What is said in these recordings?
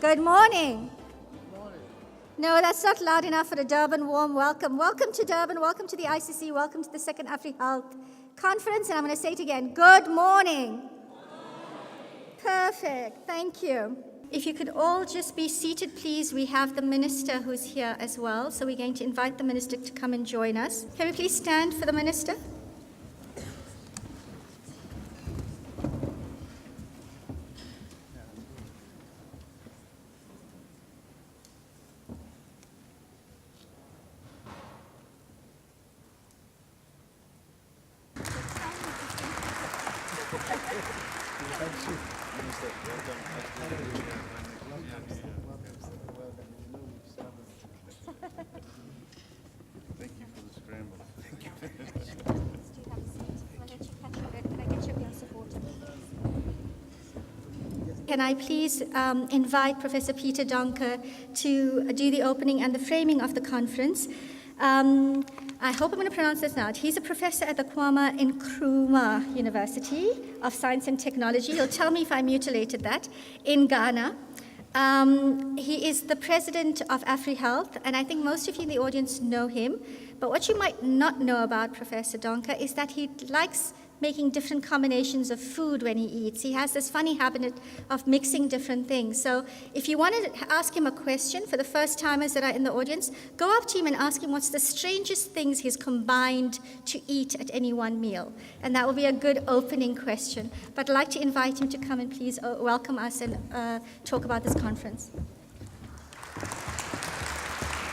Good morning. No, that's not loud enough for a Durban warm welcome. Welcome to Durban, welcome to the ICC, welcome to the second AFREhealth conference, and I'm going to say it again. Good morning. Perfect, thank you. If you could all just be seated, please. We have the minister who's here as well, so we're going to invite the minister to come and join us. Can we please stand for the minister? Thank you for the scramble. Thank you. Can I please invite Professor Peter Donkor to do the opening and the framing of the conference. I hope I'm going to pronounce this now. He's a professor at the Nkrumah University of Science and Technology. He'll tell me if I mutilated that, in Ghana. He is the president of AFREhealth, and I think most of you in the audience know him. But what you might not know about Professor Donkor is that he likes making different combinations of food when he eats. He has this funny habit of mixing different things. So if you want to ask him a question for the first timers that are in the audience, go up to him and ask him what's the strangest things he's combined to eat at any one meal. And that will be a good opening question. But I'd like to invite him to come and please welcome us and talk about this conference.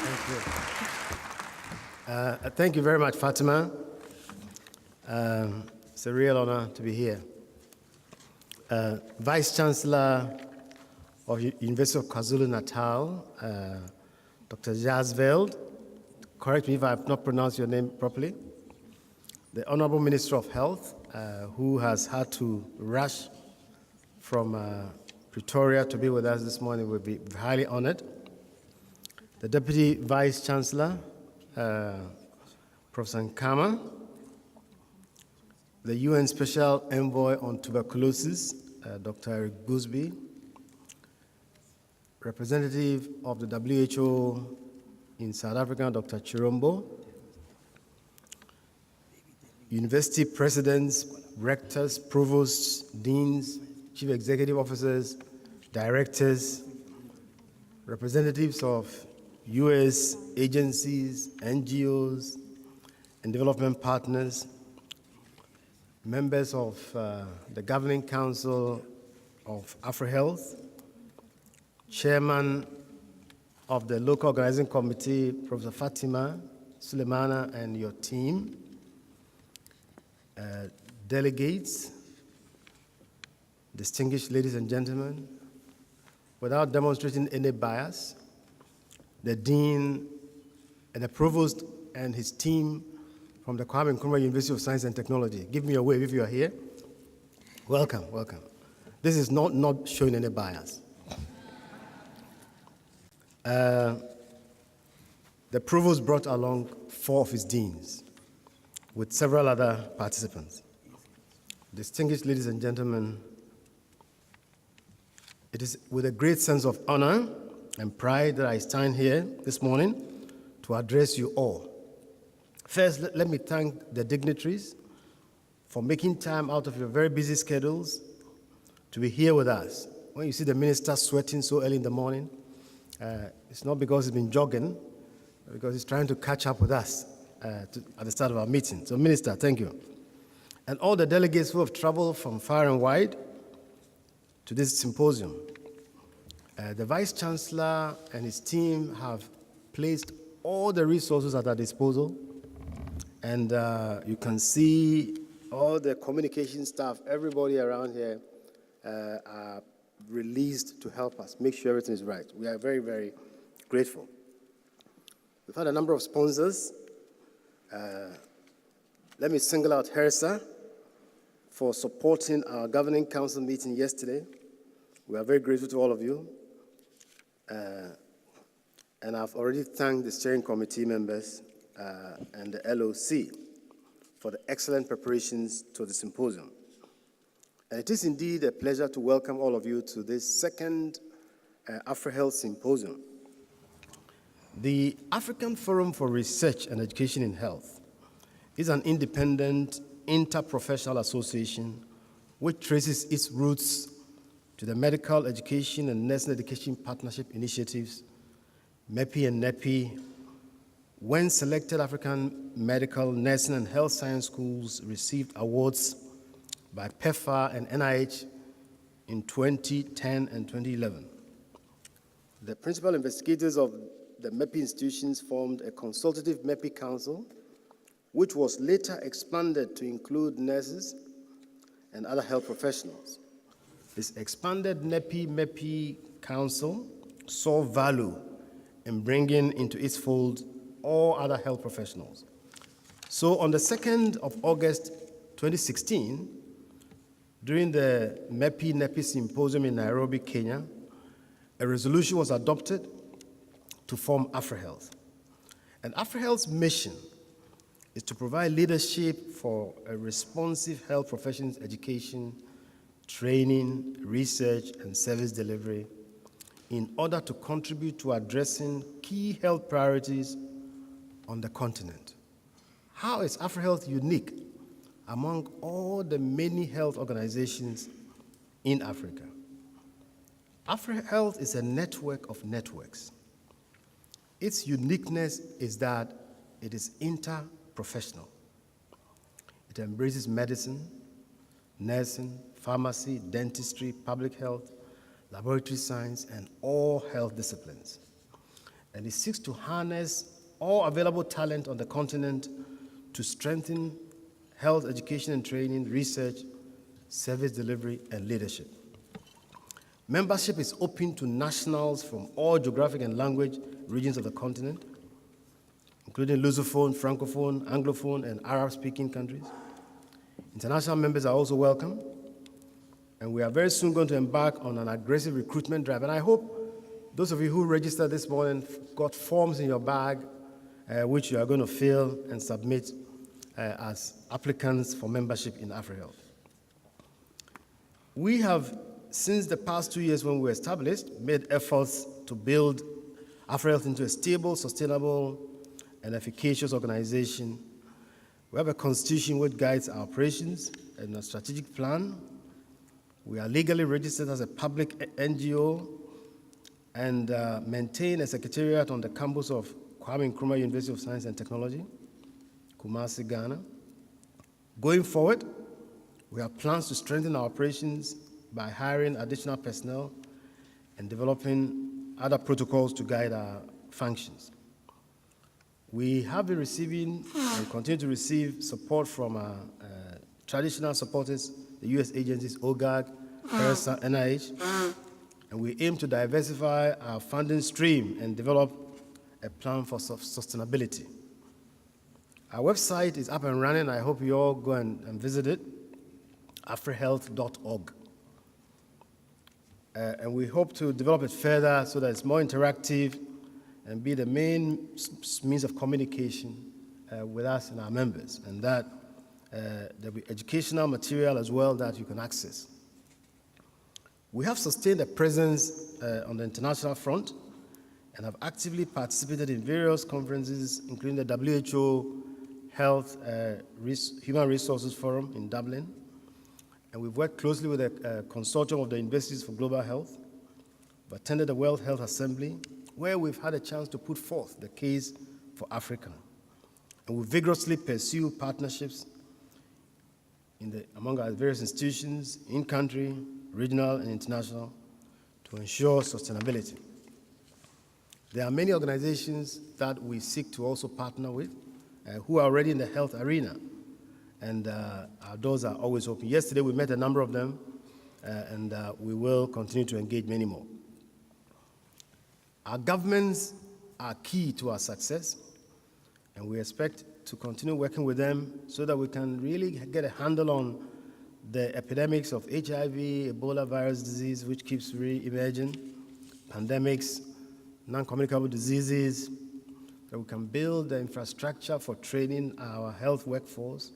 Thank you. Thank you very much, Fatima. It's a real honor to be here. Vice-Chancellor of University of KwaZulu-Natal, Dr. Jaarsveld, correct me if I have not pronounced your name properly, the Honorable Minister of Health, who has had to rush from Pretoria to be with us this morning, will be highly honored. The Deputy Vice-Chancellor, Prof. Ncama, the UN Special Envoy on Tuberculosis, Dr. Eric Busi, representative of the WHO in South Africa, Dr. Chirombo, university presidents, rectors, provosts, deans, chief executive officers, directors, representatives of US agencies, NGOs, and development partners, members of the Governing Council of AFREhealth, Chairman of the Local Organizing Committee, Professor Fatima, Suleman, and your team, delegates, distinguished ladies and gentlemen, without demonstrating any bias, the Dean and the Provost and his team from the Nkrumah University of Science and Technology. Give me a wave if you are here. Welcome, welcome. This is not showing any bias. The Provost brought along 4 of his deans with several other participants. Distinguished ladies and gentlemen, it is with a great sense of honor and pride that I stand here this morning to address you all. First, let me thank the dignitaries for making time out of your very busy schedules to be here with us. When you see the minister sweating so early in the morning, it's not because he's been jogging, but because he's trying to catch up with us at the start of our meeting. So, Minister, thank you. And all the delegates who have traveled from far and wide to this symposium. The Vice-Chancellor and his team have placed all the resources at our disposal. And you can see all the communication staff, everybody around here are released to help us make sure everything is right. We are very, very grateful. We've had a number of sponsors. Let me single out HERSA for supporting our Governing Council meeting yesterday. We are very grateful to all of you. And I've already thanked the steering committee members and the LOC for the excellent preparations to the symposium. And it is indeed a pleasure to welcome all of you to this second AFREhealth Symposium. The African Forum for Research and Education in Health is an independent interprofessional association which traces its roots to the Medical Education and Nursing Education Partnership Initiatives, MEPI and NEPI, when selected African medical, nursing, and health science schools received awards by PEPFAR and NIH in 2010 and 2011. The principal investigators of the MEPI institutions formed a consultative MEPI council, which was later expanded to include nurses and other health professionals. This expanded MEPI council saw value in bringing into its fold all other health professionals. So on the 2nd of August 2016, during the MEPI-NEPI Symposium in Nairobi, Kenya, a resolution was adopted to form AFREhealth. And AFREhealth's mission is to provide leadership for a responsive health professions education, training, research, and service delivery in order to contribute to addressing key health priorities on the continent. How is AFREhealth unique among all the many health organizations in Africa? AFREhealth is a network of networks. Its uniqueness is that it is interprofessional. It embraces medicine, nursing, pharmacy, dentistry, public health, laboratory science, and all health disciplines. And it seeks to harness all available talent on the continent to strengthen health education and training, research, service delivery, and leadership. Membership is open to nationals from all geographic and language regions of the continent, including Lusophone, Francophone, Anglophone, and Arab-speaking countries. International members are also welcome, and we are very soon going to embark on an aggressive recruitment drive. And I hope those of you who registered this morning got forms in your bag which you are going to fill and submit as applicants for membership in AFREhealth. We have, since the past 2 years when we were established, made efforts to build AFREhealth into a stable, sustainable, and efficacious organization. We have a constitution which guides our operations and a strategic plan. We are legally registered as a public NGO and maintain a secretariat on the campus of Nkrumah University of Science and Technology, Kumasi, Ghana. Going forward, we have plans to strengthen our operations by hiring additional personnel and developing other protocols to guide our functions. We have been receiving and continue to receive support from our traditional supporters, the U.S. agencies, OGAG, PERSA, NIH, and we aim to diversify our funding stream and develop a plan for sustainability. Our website is up and running. I hope you all go and visit it, AFREhealth.org. And we hope to develop it further so that it's more interactive and be the main means of communication with us and our members, and that there'll be educational material as well that you can access. We have sustained a presence on the international front and have actively participated in various conferences, including the WHO Health Human Resources Forum in Dublin. And we've worked closely with a consortium of the Universities for Global Health. We attended the World Health Assembly, where we've had a chance to put forth the case for Africa. And we vigorously pursue partnerships among our various institutions, in-country, regional, and international, to ensure sustainability. There are many organizations that we seek to also partner with who are already in the health arena, and our doors are always open. Yesterday, we met a number of them, and we will continue to engage many more. Our governments are key to our success, and we expect to continue working with them so that we can really get a handle on the epidemics of HIV, Ebola virus disease, which keeps re-emerging, pandemics, non-communicable diseases, that we can build the infrastructure for training our health workforce,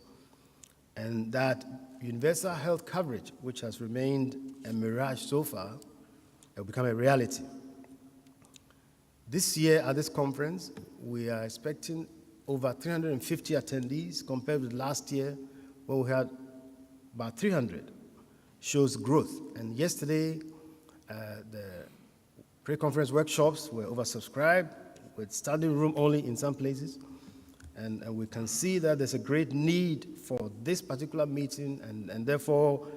and that universal health coverage, which has remained a mirage so far, will become a reality. This year at this conference, we are expecting over 350 attendees compared with last year when we had about 300. Shows growth. And yesterday, the pre-conference workshops were oversubscribed with standing room only in some places. And we can see that there's a great need for this particular meeting, and therefore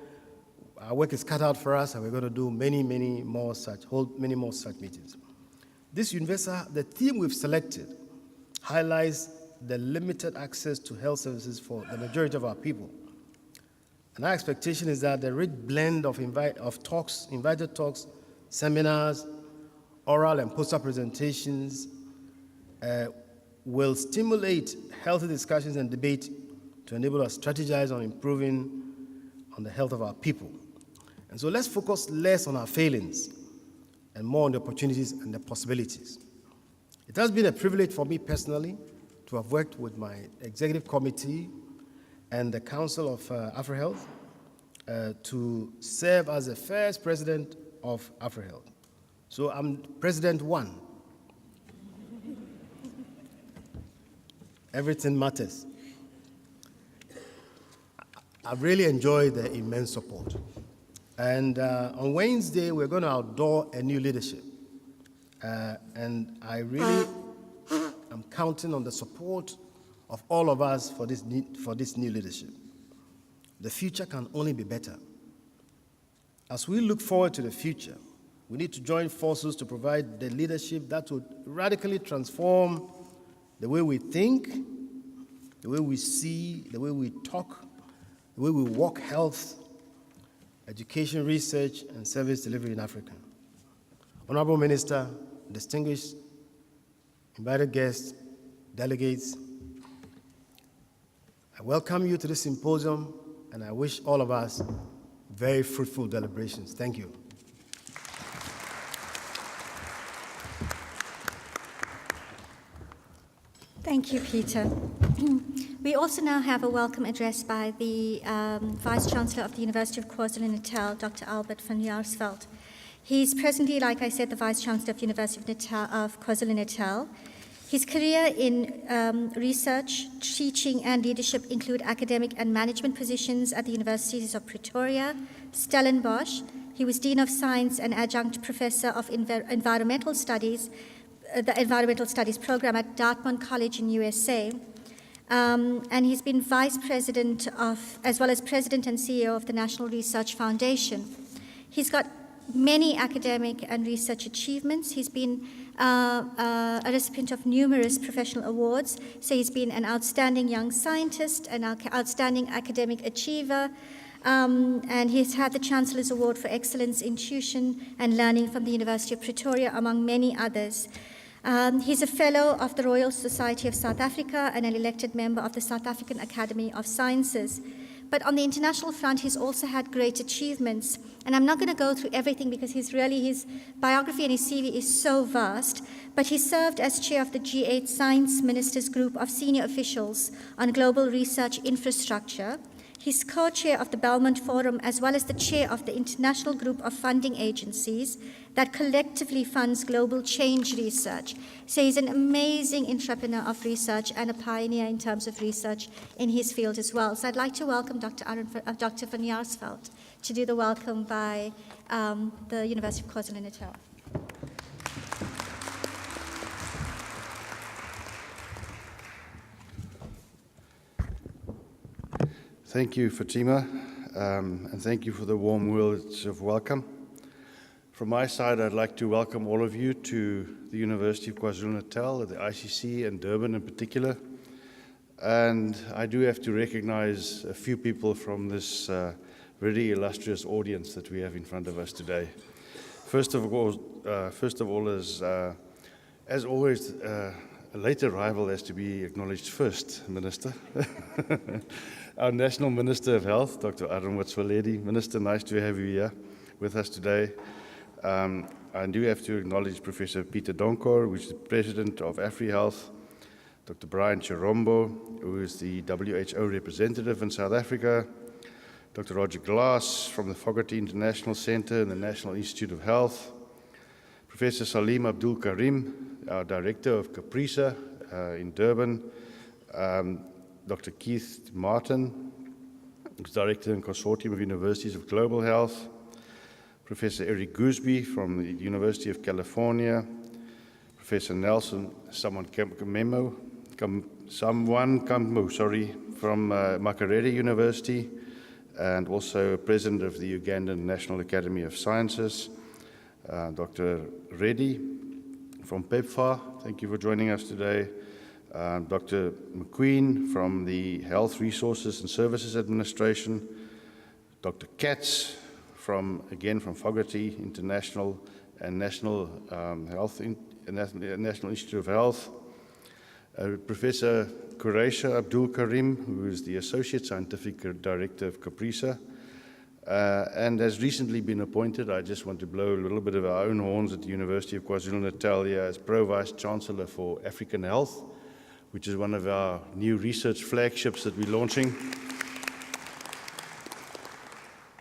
our work is cut out for us, and we're going to do many more such meetings. This universal, the theme we've selected highlights the limited access to health services for the majority of our people. And our expectation is that the rich blend of invited talks, seminars, oral and poster presentations will stimulate healthy discussions and debate to enable us to strategize on improving on the health of our people. And so let's focus less on our failings and more on the opportunities and the possibilities. It has been a privilege for me personally to have worked with my executive committee and the Council of AFREhealth to serve as the first president of AFREhealth. So I'm President 1. Everything matters. I've really enjoyed the immense support. And on Wednesday, we're going to outdoor a new leadership. And I really am counting on the support of all of us for this new leadership. The future can only be better. As we look forward to the future, we need to join forces to provide the leadership that would radically transform the way we think, the way we see, the way we talk, the way we walk health, education, research, and service delivery in Africa. Honorable Minister, distinguished invited guests, delegates, I welcome you to this symposium, and I wish all of us very fruitful deliberations. Thank you. Thank you, Peter. We also now have a welcome address by the Vice-Chancellor of the University of KwaZulu-Natal, Dr. Albert van Jaarsveld. He's presently, like I said, the Vice-Chancellor of the University of KwaZulu-Natal. His career in research, teaching, and leadership include academic and management positions at the universities of Pretoria, Stellenbosch. He was Dean of Science and Adjunct Professor of Environmental Studies, the Environmental Studies program at Dartmouth College in USA. And he's been Vice President of, as well as President and CEO of the National Research Foundation. He's got many academic and research achievements. He's been a recipient of numerous professional awards. So he's been an outstanding young scientist, an outstanding academic achiever, and he's had the Chancellor's Award for Excellence in Tuition and Learning from the University of Pretoria, among many others. He's a Fellow of the Royal Society of South Africa and an elected member of the South African Academy of Sciences. But on the international front, he's also had great achievements. And I'm not going to go through everything because his biography and his CV is so vast. But he served as chair of the G8 Science Ministers Group of Senior Officials on Global Research Infrastructure. He's co-chair of the Belmont Forum, as well as the chair of the International Group of Funding Agencies that collectively funds global change research. So he's an amazing entrepreneur of research and a pioneer in terms of research in his field as well. So I'd like to welcome Dr. van Jaarsveld to do the welcome by the University of KwaZulu-Natal. Thank you, Fatima, and thank you for the warm words of welcome. From my side, I'd like to welcome all of you to the University of KwaZulu-Natal, the ICC, and Durban in particular. And I do have to recognize a few people from this very illustrious audience that we have in front of us today. First of all, as always, a late arrival has to be acknowledged first, Minister. Our National Minister of Health, Dr. Motsoaledi. Minister, nice to have you here with us today. I do have to acknowledge Professor Peter Donkor, who is the President of AFREhealth, Dr. Brian Chirombo, who is the WHO representative in South Africa, Dr. Roger Glass from the Fogarty International Center and the National Institute of Health, Professor Salim Abdul Karim, our Director of CAPRISA in Durban, Dr. Keith Martin, who's Director and Consortium of Universities of Global Health, Professor Eric Gooseby from the University of California, Professor Nelson Kamemo from Makerere University, and also President of the Ugandan National Academy of Sciences, Dr. Reddy from PEPFAR, thank you for joining us today. Dr. McQueen from the Health Resources and Services Administration, Dr. Katz from Fogarty International and National National Institute of Health, Professor Qureisha Abdul Karim, who is the Associate Scientific Director of CAPRISA, and has recently been appointed. I just want to blow a little bit of our own horns at the University of KwaZulu-Natal here as Pro-Vice-Chancellor for AFREhealth, which is one of our new research flagships that we're launching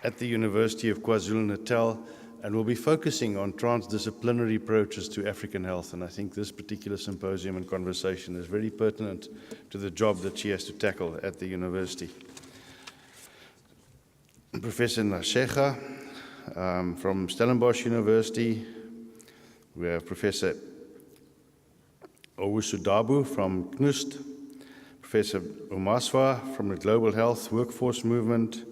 at the University of KwaZulu-Natal, and we'll be focusing on transdisciplinary approaches to African health. And I think this particular symposium and conversation is very pertinent to the job that she has to tackle at the university. Professor Nashega from Stellenbosch University. We have Professor Owusudabu from KNUST, Professor Umaswa from the Global Health Workforce Movement,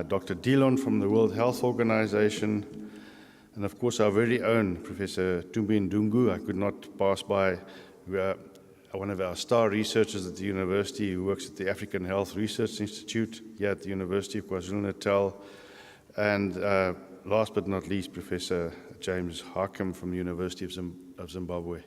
Dr. Dillon from the World Health Organization, and of course our very own Professor Tumbi Ndungu. I could not pass by one of our star researchers at the university who works at the African Health Research Institute here at the University of KwaZulu-Natal, and last but not least, Professor James Harkham from the University of Zimbabwe.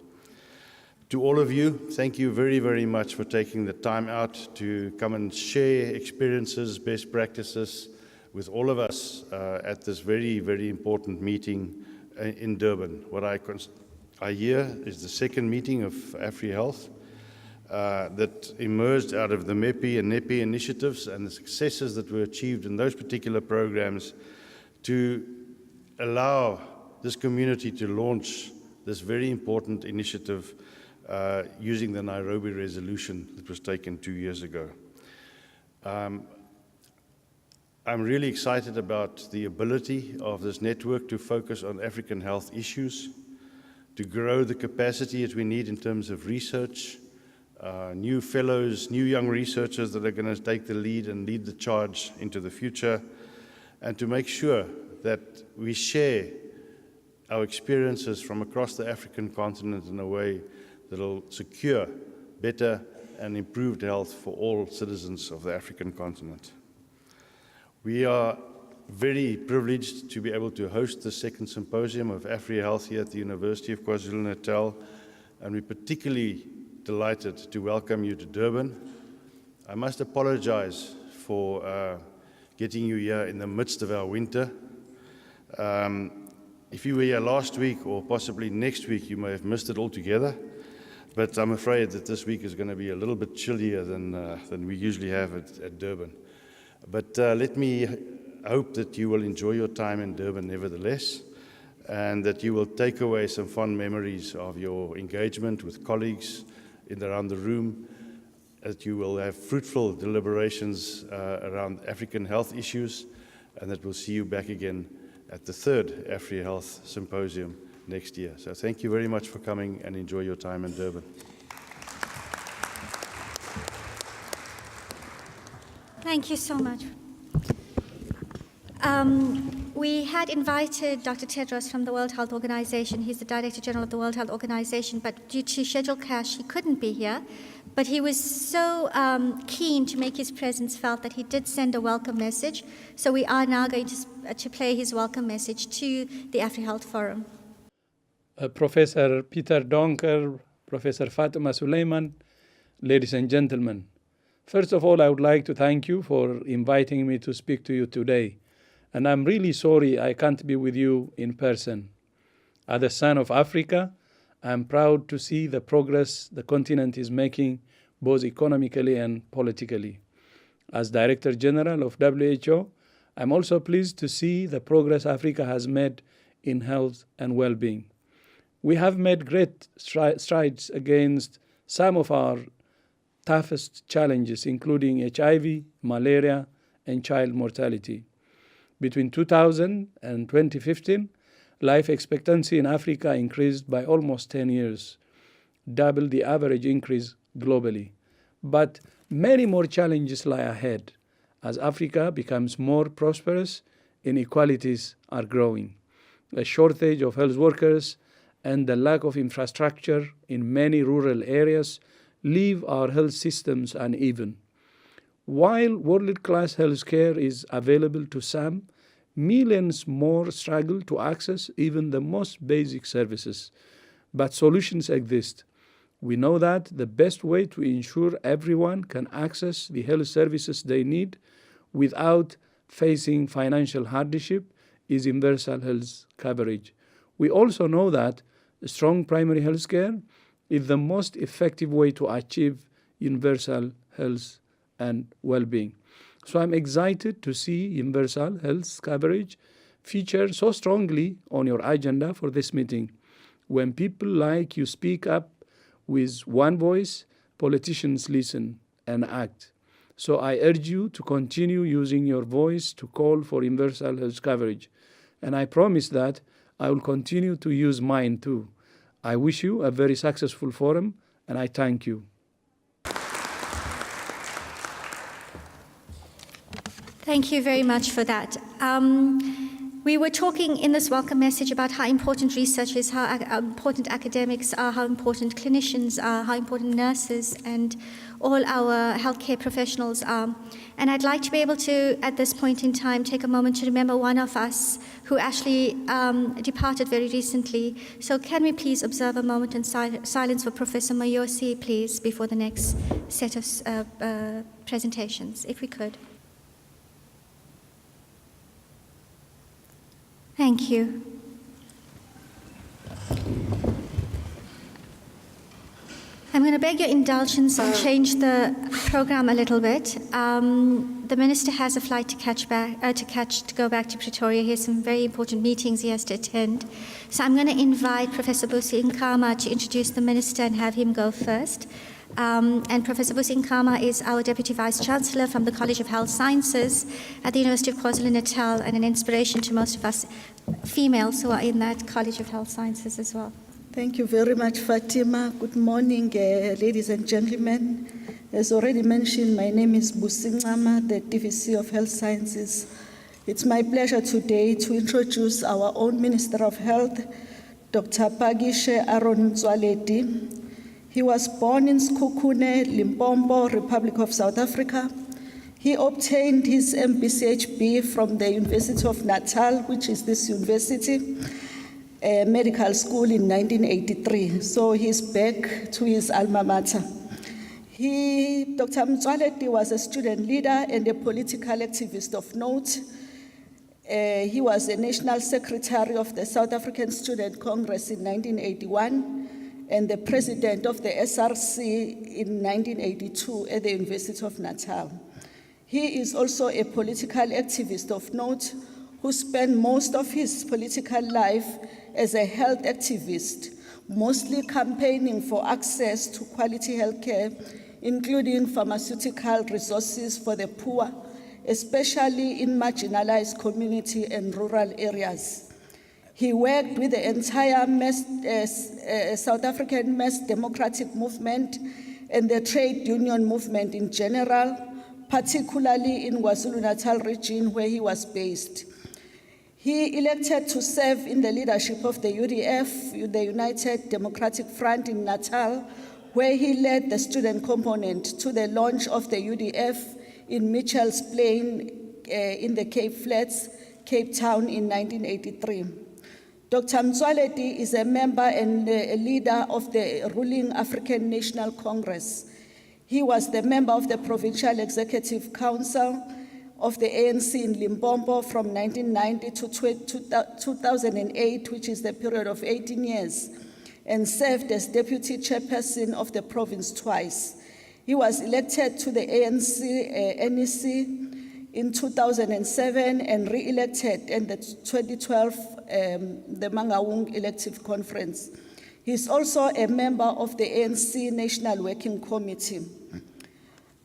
To all of you, thank you very, very much for taking the time out to come and share experiences, best practices with all of us at this very, very important meeting in Durban. What I hear is the second meeting of AFREhealth that emerged out of the MEPI and NEPI initiatives and the successes that were achieved in those particular programs to allow this community to launch this very important initiative using the Nairobi resolution that was taken 2 years ago. I'm really excited about the ability of this network to focus on African health issues, to grow the capacity that we need in terms of research, new fellows, new young researchers that are going to take the lead and lead the charge into the future, and to make sure that we share our experiences from across the African continent in a way that will secure better and improved health for all citizens of the African continent. We are very privileged to be able to host the second symposium of AFREhealth here at the University of KwaZulu-Natal, and we're particularly delighted to welcome you to Durban. I must apologize for getting you here in the midst of our winter. If you were here last week or possibly next week, you may have missed it altogether. But I'm afraid that this week is going to be a little bit chillier than we usually have at Durban. But let me hope that you will enjoy your time in Durban nevertheless, and that you will take away some fond memories of your engagement with colleagues around the room, that you will have fruitful deliberations around African health issues, and that we'll see you back again at the third AFREhealth Symposium next year. So thank you very much for coming, and enjoy your time in Durban. Thank you so much. We had invited Dr. Tedros from the World Health Organization. He's the Director General of the World Health Organization, but due to schedule clash, he couldn't be here. But he was so keen to make his presence felt that he did send a welcome message. So we are now going to play his welcome message to the AFREhealth Forum. Professor Peter Donkor, Professor Fatima Suleman, ladies and gentlemen. First of all, I would like to thank you for inviting me to speak to you today. And I'm really sorry I can't be with you in person. As a son of Africa, I'm proud to see the progress the continent is making, both economically and politically. As Director General of WHO, I'm also pleased to see the progress Africa has made in health and well-being. We have made great strides against some of our toughest challenges, including HIV, malaria, and child mortality. Between 2000 and 2015, life expectancy in Africa increased by almost 10 years, double the average increase globally. But many more challenges lie ahead. As Africa becomes more prosperous, inequalities are growing. A shortage of health workers and the lack of infrastructure in many rural areas leave our health systems uneven. While world-class healthcare is available to some, millions more struggle to access even the most basic services. But solutions exist. We know that the best way to ensure everyone can access the health services they need without facing financial hardship is universal health coverage. We also know that strong primary health care is the most effective way to achieve universal health and well-being. So I'm excited to see universal health coverage featured so strongly on your agenda for this meeting. When people like you speak up with one voice, politicians listen and act. So I urge you to continue using your voice to call for universal health coverage. And I promise that I will continue to use mine too. I wish you a very successful forum, and I thank you. Thank you very much for that. We were talking in this welcome message about how important research is, how important academics are, how important clinicians are, how important nurses and all our healthcare professionals are. And I'd like to be able to, at this point in time, take a moment to remember one of us who actually departed very recently. So can we please observe a moment in silence for Professor Mayosi, please, before the next set of presentations, if we could. Thank you. I'm going to beg your indulgence and change the program a little bit. The minister has a flight to go back to Pretoria. He has some very important meetings he has to attend. So I'm going to invite Professor Busi Ncama to introduce the minister and have him go first. And Professor Busi Ncama is our Deputy Vice-Chancellor from the College of Health Sciences at the University of KwaZulu-Natal and an inspiration to most of us females who are in that College of Health Sciences as well. Thank you very much, Fatima. Good morning, ladies and gentlemen. As already mentioned, my name is Busi Ncama, the DVC of Health Sciences. It's my pleasure today to introduce our own Minister of Health, Dr. Pagishe Aaron Motsoaledi. He was born in Sekhukhune, Limpopo, Republic of South Africa. He obtained his MPCHB from the University of Natal, which is this university, medical school in 1983. So he's back to his alma mater. Dr. Motsoaledi was a student leader and a political activist of note. He was a national secretary of the South African Student Congress in 1981 and the president of the SRC in 1982 at the University of Natal. He is also a political activist of note who spent most of his political life as a health activist, mostly campaigning for access to quality health care, including pharmaceutical resources for the poor, especially in marginalized community and rural areas. He worked with the entire South African mass democratic movement and the trade union movement in general, particularly in KwaZulu-Natal region where he was based. He elected to serve in the leadership of the UDF, the United Democratic Front in Natal, where he led the student component to the launch of the UDF in Mitchell's Plain in the Cape Flats, Cape Town in 1983. Dr. Motsoaledi is a member and a leader of the ruling African National Congress. He was the member of the Provincial Executive Council of the ANC in Limpopo from 1990 to 2008, which is the period of 18 years, and served as deputy chairperson of the province twice. He was elected to the ANC NEC in 2007 and re-elected in the 2012 the Mangaung Elective Conference. He's also a member of the ANC National Working Committee.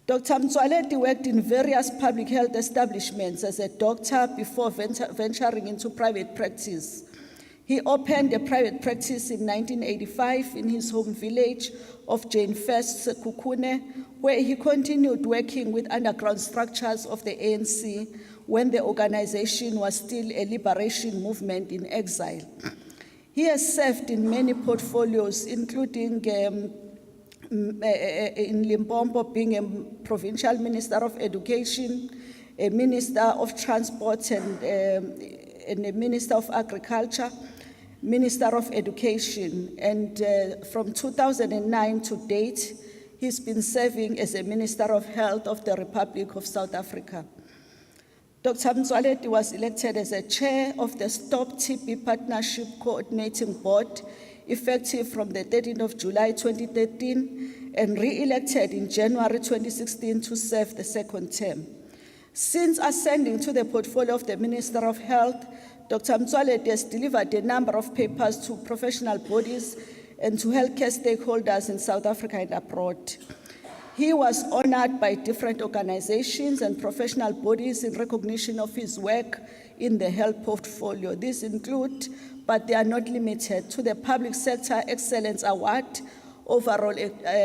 Dr. Motsoaledi worked in various public health establishments as a doctor before venturing into private practice. He opened a private practice in 1985 in his home village of Jane First, Sekhukhune, where he continued working with underground structures of the ANC when the organization was still a liberation movement in exile. He has served in many portfolios, including in Limpopo, being a provincial minister of education, a minister of transport, and a minister of agriculture, minister of education. And from 2009 to date, he's been serving as a minister of health of the Republic of South Africa. Dr. Motsoaledi was elected as a chair of the Stop TB Partnership Coordinating Board, effective from the 13th of July 2013, and re-elected in January 2016 to serve the second term. Since ascending to the portfolio of the Minister of Health, Dr. Motsoaledi has delivered a number of papers to professional bodies and to healthcare stakeholders in South Africa and abroad. He was honored by different organizations and professional bodies in recognition of his work in the health portfolio. These include, but they are not limited to, the Public Sector Excellence Award, Overall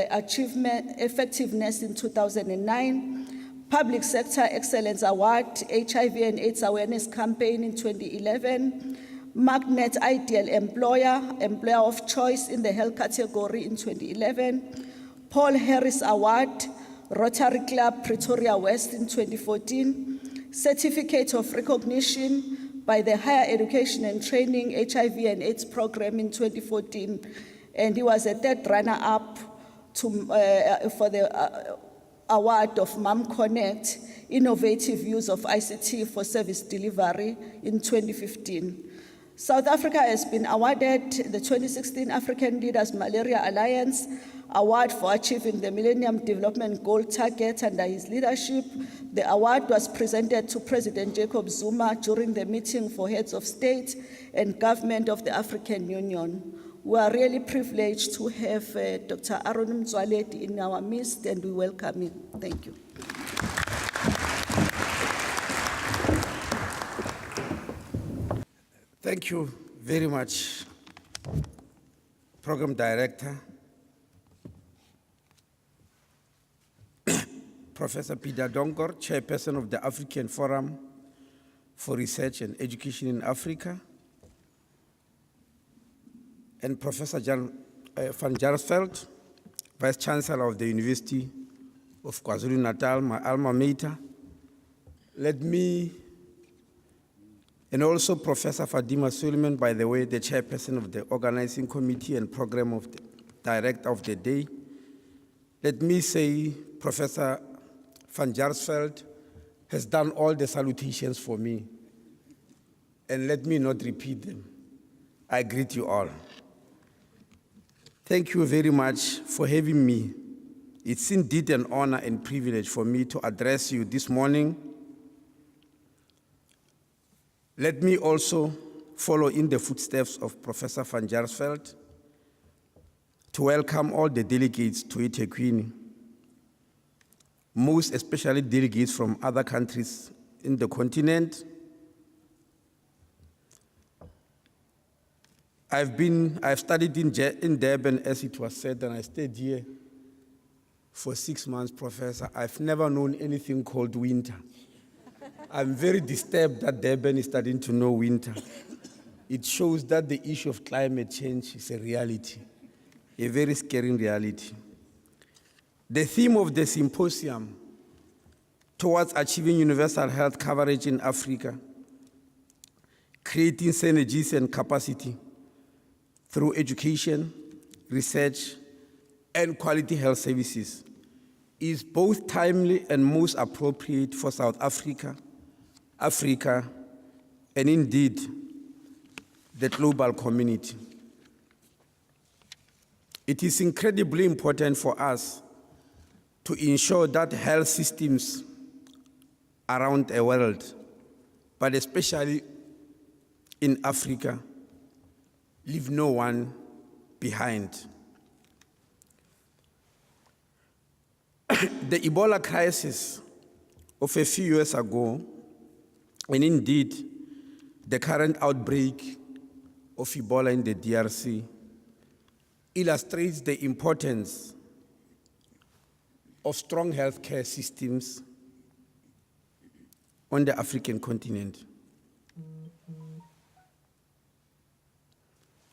Achievement Effectiveness in 2009, Public Sector Excellence Award, HIV and AIDS Awareness Campaign in 2011, Magnet Ideal Employer, Employer of Choice in the Health category in 2011, Paul Harris Award, Rotary Club Pretoria West in 2014, Certificate of Recognition by the Higher Education and Training HIV and AIDS Program in 2014, and he was a third runner-up for the award of Mom Connect, Innovative Use of ICT for Service Delivery in 2015. South Africa has been awarded the 2016 African Leaders Malaria Alliance Award for achieving the Millennium Development Goal target under his leadership. The award was presented to President Jacob Zuma during the meeting for heads of state and government of the African Union. We are really privileged to have Dr. Adhanom Motsoaledi in our midst, and we welcome him. Thank you. Thank you very much, Program Director, Professor Peter Donkor, Chairperson of the African Forum for Research and Education in Africa, and Professor van Jaarsveld, Vice-Chancellor of the University of KwaZulu-Natal, my alma mater. And also Professor Fatima Suleman, by the way, the Chairperson of the Organizing Committee and Program of the Director of the Day. Let me say Professor van Jaarsveld has done all the salutations for me, and let me not repeat them. I greet you all. Thank you very much for having me. It's indeed an honor and privilege for me to address you this morning. Let me also follow in the footsteps of Professor van Jaarsveld to welcome all the delegates to eThekwini, most especially delegates from other countries in the continent. I've studied in Durban, as it was said, and I stayed here for 6 months, Professor. I've never known anything called winter. I'm very disturbed that Durban is starting to know winter. It shows that the issue of climate change is a reality, a very scary reality. The theme of the symposium, towards achieving universal health coverage in Africa, creating synergies and capacity through education, research, and quality health services, is both timely and most appropriate for South Africa, and indeed the global community. It is incredibly important for us to ensure that health systems around the world, but especially in Africa, leave no one behind. The Ebola crisis of a few years ago, and indeed the current outbreak of Ebola in the DRC, illustrates the importance of strong healthcare systems on the African continent.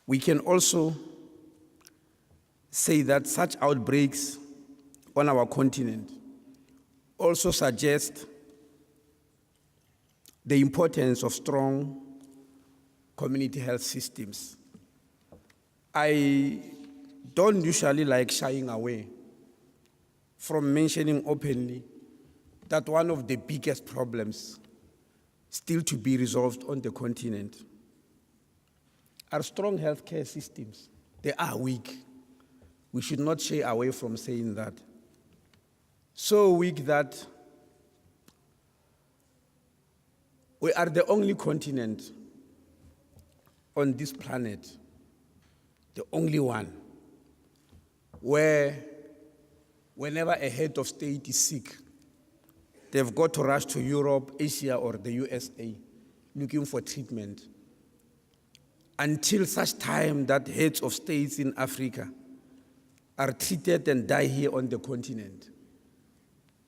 We can also say that such outbreaks on our continent also suggest the importance of strong community health systems. I don't usually like shying away from mentioning openly that one of the biggest problems still to be resolved on the continent are strong healthcare systems. They are weak. We should not shy away from saying that. So weak that we are the only continent on this planet, the only one, where whenever a head of state is sick, they've got to rush to Europe, Asia, or the USA looking for treatment. Until such time that heads of states in Africa are treated and die here on the continent,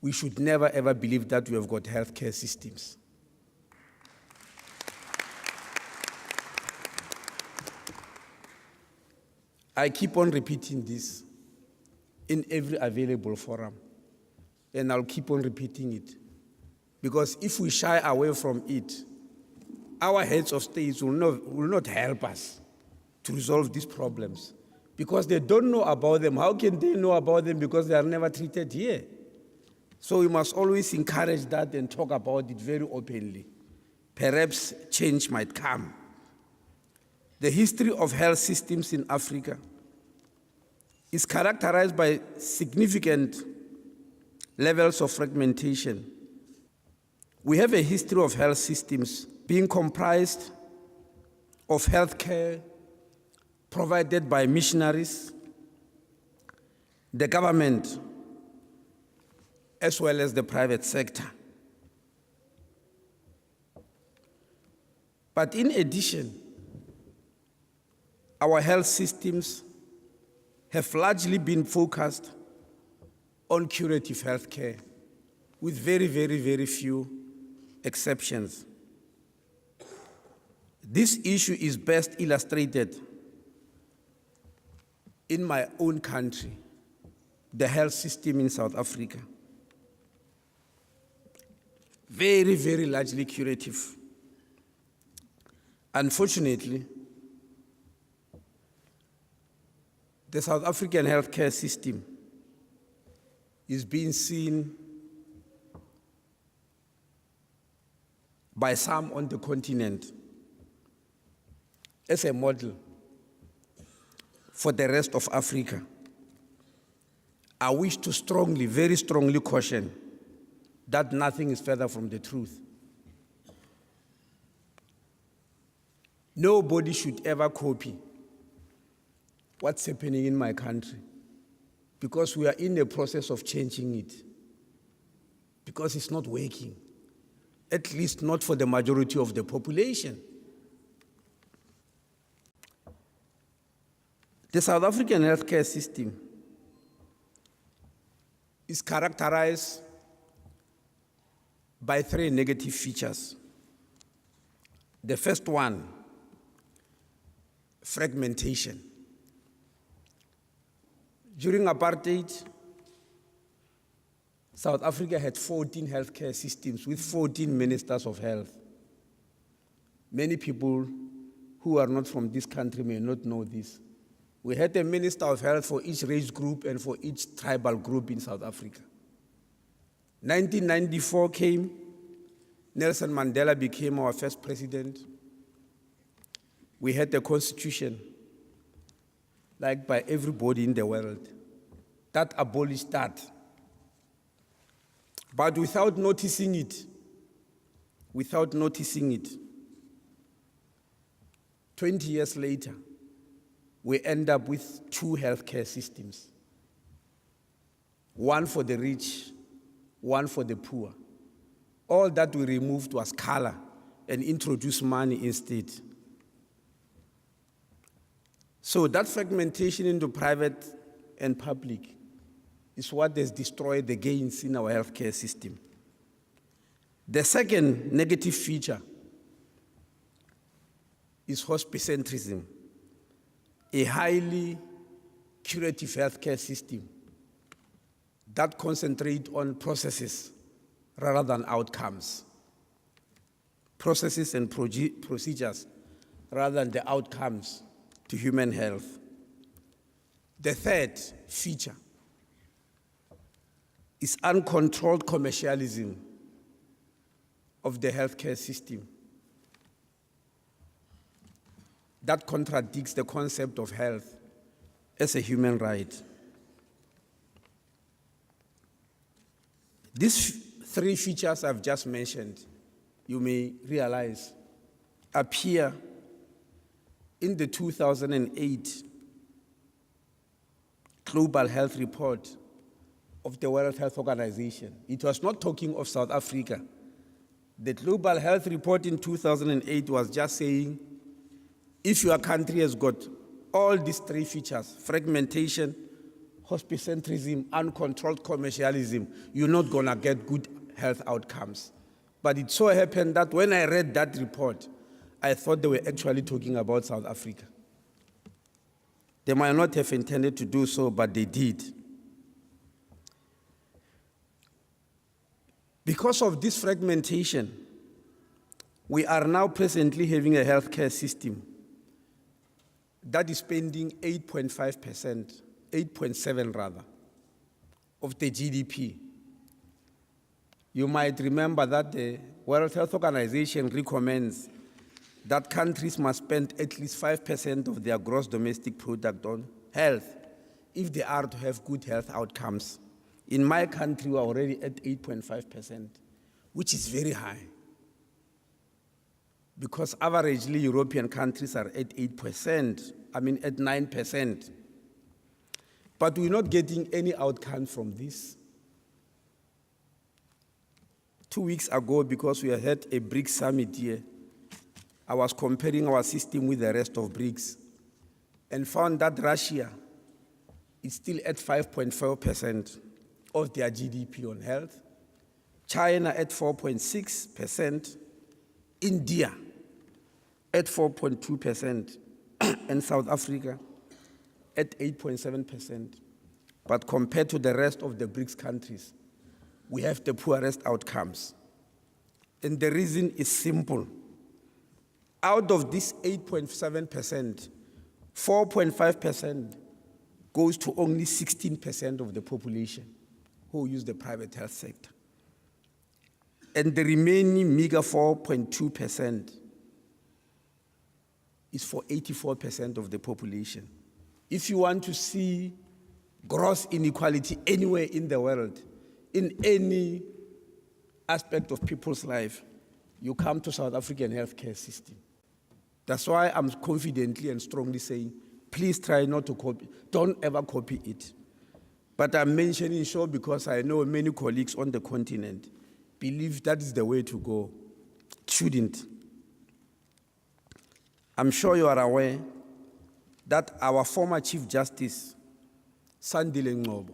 we should never ever believe that we have got healthcare systems. I keep on repeating this in every available forum, and I'll keep on repeating it, because if we shy away from it, our heads of states will not help us to resolve these problems, because they don't know about them. How can they know about them? Because they are never treated here. So we must always encourage that and talk about it very openly. Perhaps change might come. The history of health systems in Africa is characterized by significant levels of fragmentation. We have a history of health systems being comprised of healthcare provided by missionaries, the government, as well as the private sector. But in addition, our health systems have largely been focused on curative healthcare, with very, very, very few exceptions. This issue is best illustrated in my own country, the health system in South Africa. Very, very largely curative. Unfortunately, the South African healthcare system is being seen by some on the continent as a model for the rest of Africa. I wish to strongly, very strongly caution that nothing is further from the truth. Nobody should ever copy what's happening in my country, because we are in the process of changing it, because it's not working, at least not for the majority of the population. The South African healthcare system is characterized by three negative features. The first one, fragmentation. During apartheid, South Africa had 14 healthcare systems with 14 ministers of health. Many people who are not from this country may not know this. We had a minister of health for each race group and for each tribal group in South Africa. 1994 came, Nelson Mandela became our first president. We had a constitution liked by everybody in the world that abolished that. But without noticing it, 20 years later, we end up with two healthcare systems. One for the rich, one for the poor. All that we removed was color and introduced money instead. So that fragmentation into private and public is what has destroyed the gains in our healthcare system. The second negative feature is hospicentrism, a highly curative healthcare system that concentrates on processes rather than outcomes. Processes and procedures rather than the outcomes to human health. The third feature is uncontrolled commercialism of the healthcare system that contradicts the concept of health as a human right. These three features I've just mentioned, you may realize, appear in the 2008 Global Health Report of the World Health Organization. It was not talking of South Africa. The Global Health Report in 2008 was just saying, if your country has got all these three features, fragmentation, hospicentrism, uncontrolled commercialism, you're not gonna get good health outcomes. But it so happened that when I read that report, I thought they were actually talking about South Africa. They might not have intended to do so, but they did. Because of this fragmentation, we are now presently having a healthcare system that is spending 8.5%, 8.7% rather, of the GDP. You might remember that the World Health Organization recommends that countries must spend at least 5% of their gross domestic product on health if they are to have good health outcomes. In my country, we're already at 8.5%, which is very high. Because averagely, European countries are at 8%, at 9%. But we're not getting any outcome from this. 2 weeks ago, because we had a BRICS summit here, I was comparing our system with the rest of BRICS and found that Russia is still at 5.4% of their GDP on health, China at 4.6%, India at 4.2%, and South Africa at 8.7%. But compared to the rest of the BRICS countries, we have the poorest outcomes. And the reason is simple. Out of this 8.7%, 4.5% goes to only 16% of the population who use the private health sector. And the remaining meager 4.2% is for 84% of the population. If you want to see gross inequality anywhere in the world, in any aspect of people's life, you come to South African healthcare system. That's why I'm confidently and strongly saying, please try not to copy, don't ever copy it. But I'm mentioning so because I know many colleagues on the continent believe that is the way to go. It shouldn't. I'm sure you are aware that our former Chief Justice, Sandile Ncama,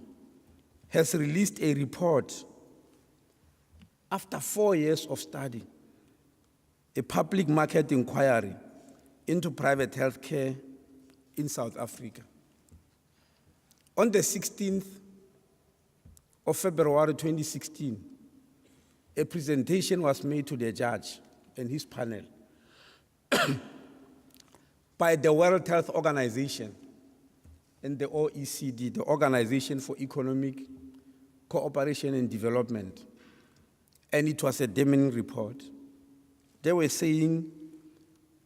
has released a report after 4 years of study, a public market inquiry into private health care in South Africa. On the 16th of February 2016, a presentation was made to the judge and his panel by the World Health Organization and the OECD, the Organization for Economic Cooperation and Development. And it was a damning report. They were saying,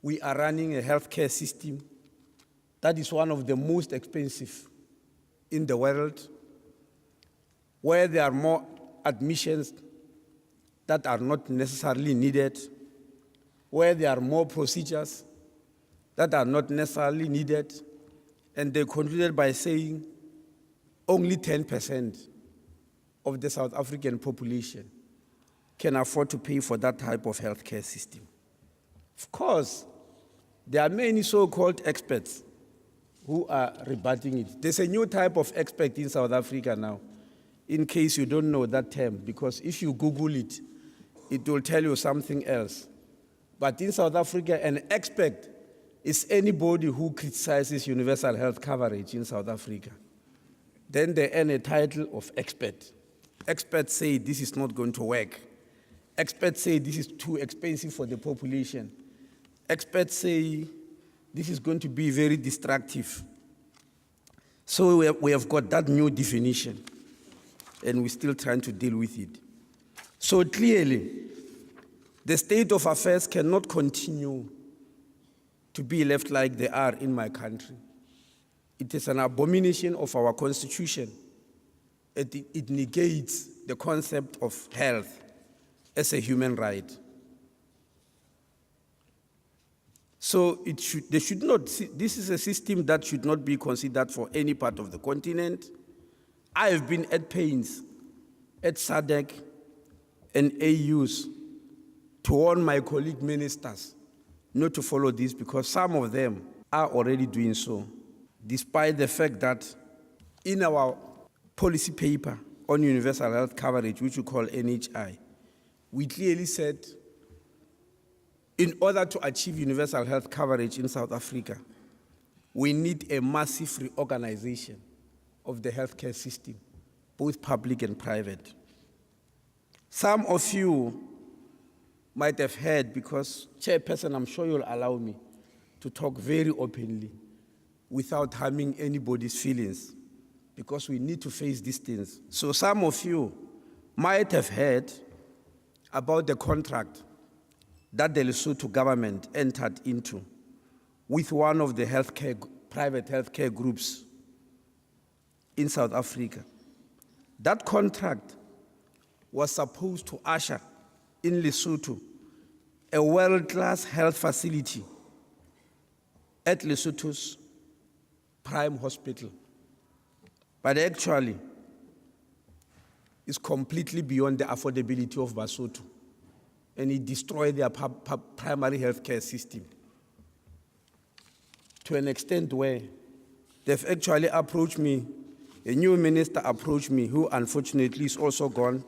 we are running a healthcare system that is one of the most expensive in the world, where there are more admissions that are not necessarily needed, where there are more procedures that are not necessarily needed, And they concluded by saying only 10% of the South African population can afford to pay for that type of healthcare system. Of course, there are many so-called experts who are rebutting it. There's a new type of expert in South Africa now, in case you don't know that term, because if you Google it, it will tell you something else. But in South Africa, an expert is anybody who criticizes universal health coverage in South Africa. Then they earn a title of expert. Experts say this is not going to work. Experts say this is too expensive for the population. Experts say this is going to be very destructive. So we have got that new definition, and we're still trying to deal with it. So clearly, the state of affairs cannot continue to be left like they are in my country. It is an abomination of our constitution. It negates the concept of health as a human right. So they should not, this is a system that should not be considered for any part of the continent. I have been at pains at SADC and AUs to warn my colleague ministers not to follow this, because some of them are already doing so, despite the fact that in our policy paper on universal health coverage, which we call NHI, we clearly said, in order to achieve universal health coverage in South Africa, we need a massive reorganization of the healthcare system, both public and private. Some of you might have heard, because Chairperson, I'm sure you'll allow me to talk very openly without harming anybody's feelings, because we need to face these things. So some of you might have heard about the contract that the Lesotho government entered into with one of the private healthcare groups in South Africa. That contract was supposed to usher in Lesotho a world-class health facility at Lesotho's prime hospital. But actually, it's completely beyond the affordability of Basotho, and it destroyed their primary healthcare system to an extent where they've actually approached me, a new minister approached me, who unfortunately is also gone,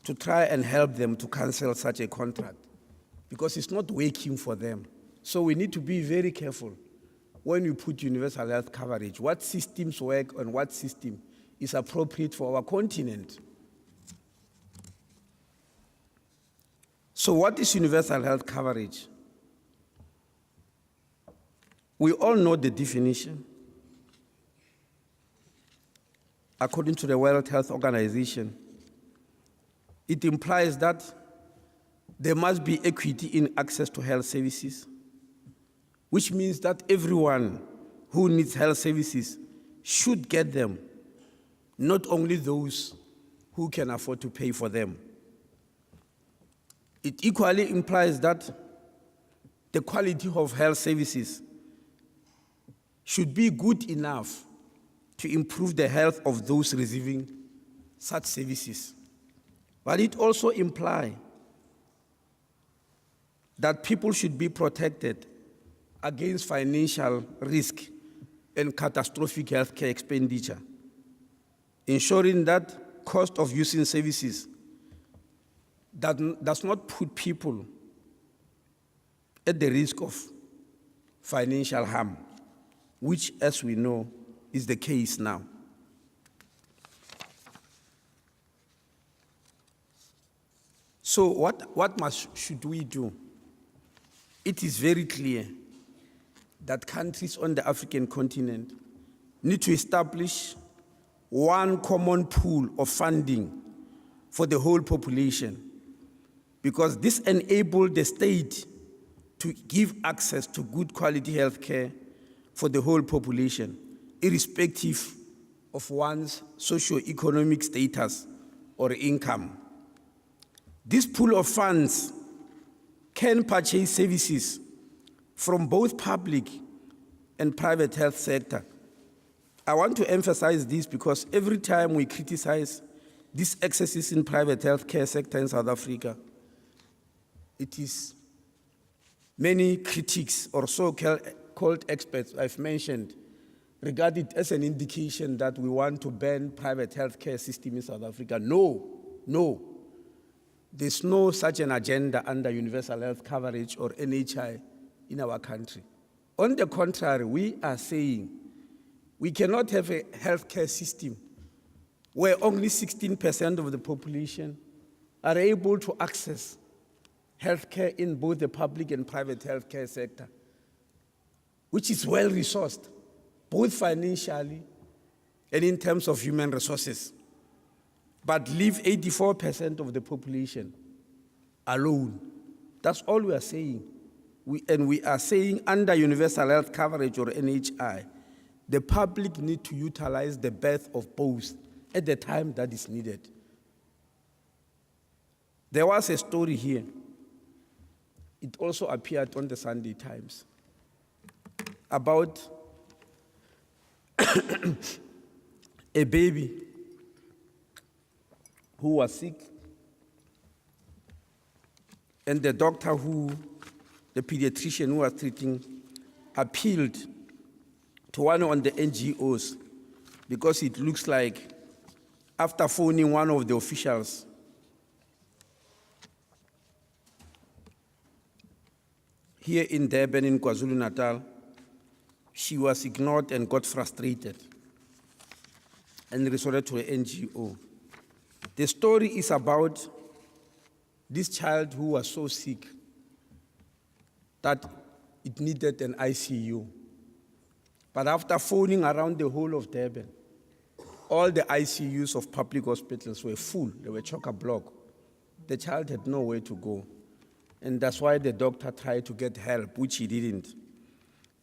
to try and help them to cancel such a contract, because it's not working for them. So we need to be very careful when we put universal health coverage, what systems work and what system is appropriate for our continent. So what is universal health coverage? We all know the definition. According to the World Health Organization, it implies that there must be equity in access to health services, which means that everyone who needs health services should get them, not only those who can afford to pay for them. It equally implies that the quality of health services should be good enough to improve the health of those receiving such services. But it also implies that people should be protected against financial risk and catastrophic healthcare expenditure, ensuring that cost of using services that does not put people at the risk of financial harm, which, as we know, is the case now. So what should we do? It is very clear that countries on the African continent need to establish one common pool of funding for the whole population, because this enables the state to give access to good quality health care for the whole population, irrespective of one's socio-economic status or income. This pool of funds can purchase services from both public and private health sector. I want to emphasize this because every time we criticize these excesses in private healthcare sector in South Africa, it is many critics or so-called experts I've mentioned regard it as an indication that we want to ban private healthcare system in South Africa. No. There's no such an agenda under universal health coverage or NHI in our country. On the contrary, we are saying we cannot have a healthcare system where only 16% of the population are able to access healthcare in both the public and private healthcare sector, which is well-resourced, both financially and in terms of human resources, but leave 84% of the population alone. That's all we are saying. We are saying under universal health coverage or NHI, the public need to utilize the best of both at the time that is needed. There was a story here. It also appeared on the Sunday Times about a baby who was sick, and the doctor the pediatrician who was treating, appealed to one of the NGOs because it looks like after phoning one of the officials, here in Durban, in KwaZulu-Natal, she was ignored and got frustrated and resorted to an NGO. The story is about this child who was so sick that it needed an ICU. But after phoning around the whole of Durban, all the ICUs of public hospitals were full. They were chock-a-block. The child had nowhere to go. And that's why the doctor tried to get help, which he didn't.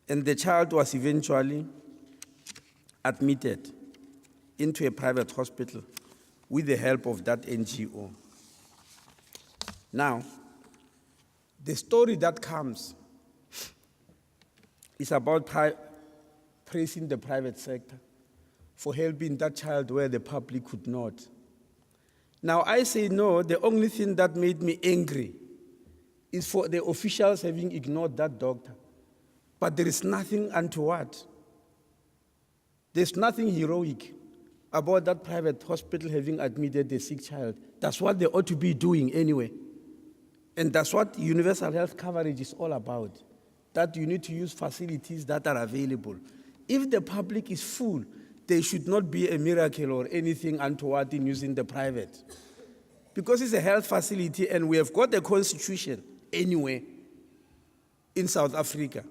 And the child was eventually admitted into a private hospital with the help of that NGO. Now, the story that comes is about praising the private sector for helping that child where the public could not. Now, I say no, the only thing that made me angry is for the officials having ignored that doctor. But there is nothing untoward. There's nothing heroic about that private hospital having admitted a sick child. That's what they ought to be doing anyway. And that's what universal health coverage is all about, that you need to use facilities that are available. If the public is full, there should not be a miracle or anything untoward in using the private. Because it's a health facility and we have got a constitution anyway in South Africa.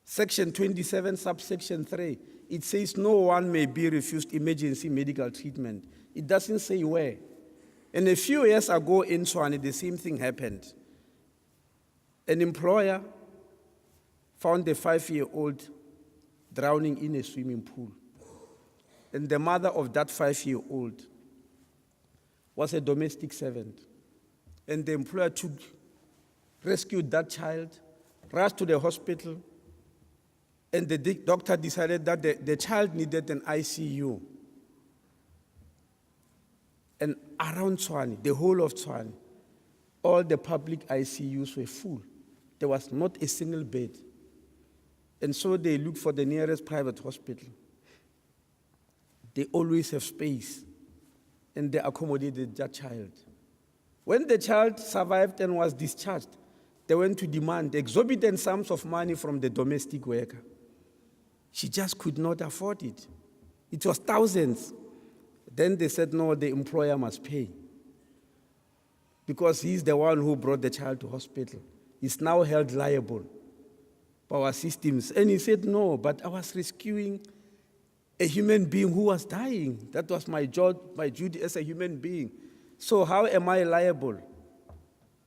Section 27, subsection 3, it says no one may be refused emergency medical treatment. It doesn't say where. And a few years ago in Tshwane, the same thing happened. An employer found a 5-year-old drowning in a swimming pool. And the mother of that 5-year-old was a domestic servant. And the employer rescued that child, rushed to the hospital, and the doctor decided that the child needed an ICU. And around Tshwane, the whole of Tshwane, all the public ICUs were full. There was not a single bed. And so they looked for the nearest private hospital. They always have space, and they accommodated that child. When the child survived and was discharged, they went to demand exorbitant sums of money from the domestic worker. She just could not afford it. It was thousands. Then they said, no, the employer must pay. Because he's the one who brought the child to hospital. He's now held liable by our systems. And he said, no, but I was rescuing a human being who was dying. That was my job, my duty as a human being. So how am I liable?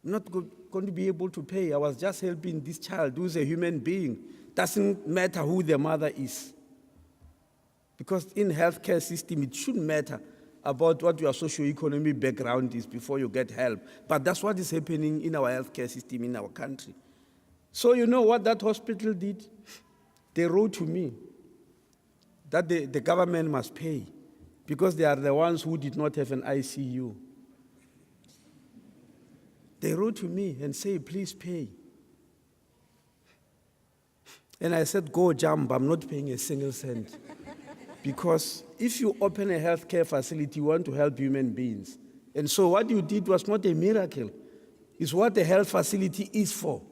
I'm not going to be able to pay. I was just helping this child who's a human being. Doesn't matter who the mother is. Because in healthcare system, it shouldn't matter about what your socio-economic background is before you get help. But that's what is happening in our healthcare system in our country. So you know what that hospital did? They wrote to me that the government must pay because they are the ones who did not have an ICU. They wrote to me and say, please pay. And I said, go jump, I'm not paying a single cent. Because if you open a healthcare facility, you want to help human beings. And so what you did was not a miracle. It's what a health facility is for.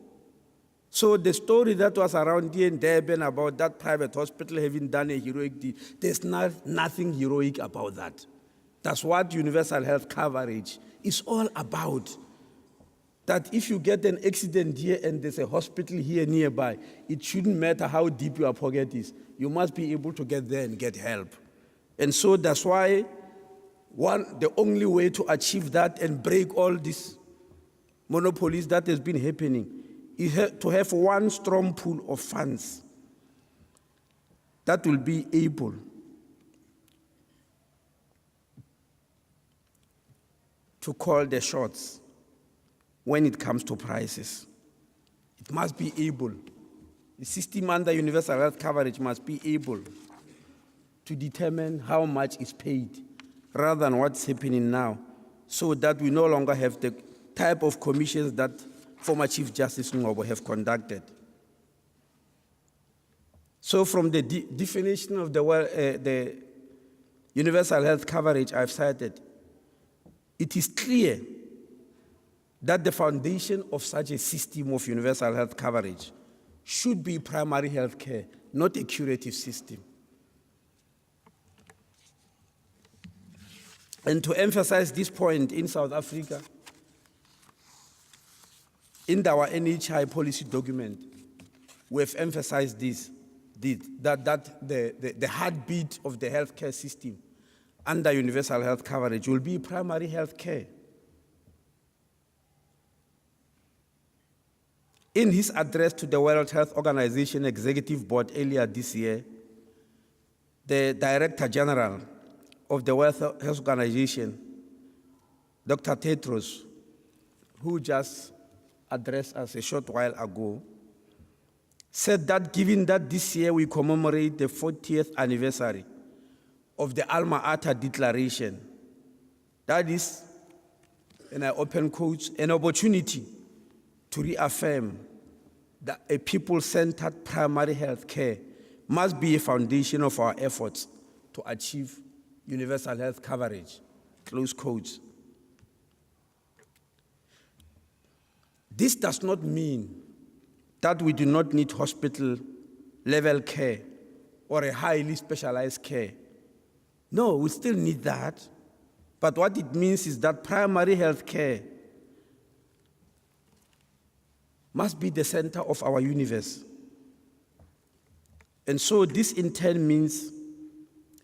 So the story that was around here in Durban about that private hospital having done a heroic deed, there's nothing heroic about that. That's what universal health coverage is all about. That if you get an accident here and there's a hospital here nearby, it shouldn't matter how deep your pocket is. You must be able to get there and get help. And so that's why the only way to achieve that and break all these monopolies that has been happening is to have one strong pool of funds that will be able to call the shots when it comes to prices. It must be able, the system under universal health coverage must be able to determine how much is paid rather than what's happening now, so that we no longer have the type of commissions that former Chief Justice Chirombo have conducted. So from the definition of the universal health coverage I've cited, it is clear that the foundation of such a system of universal health coverage should be primary health care, not a curative system. And to emphasize this point in South Africa, in our NHI policy document, we have emphasized that the heartbeat of the healthcare system under universal health coverage will be primary health care. In his address to the World Health Organization Executive Board earlier this year, the Director General of the World Health Organization, Dr. Tedros, who just addressed us a short while ago, said that given that this year we commemorate the 40th anniversary of the Alma Ata Declaration, that is, and I open quotes, an opportunity to reaffirm that a people-centered primary health care must be a foundation of our efforts to achieve universal health coverage, close quotes. This does not mean that we do not need hospital-level care or a highly specialized care. No, we still need that. But what it means is that primary health care must be the center of our universe. And so this in turn means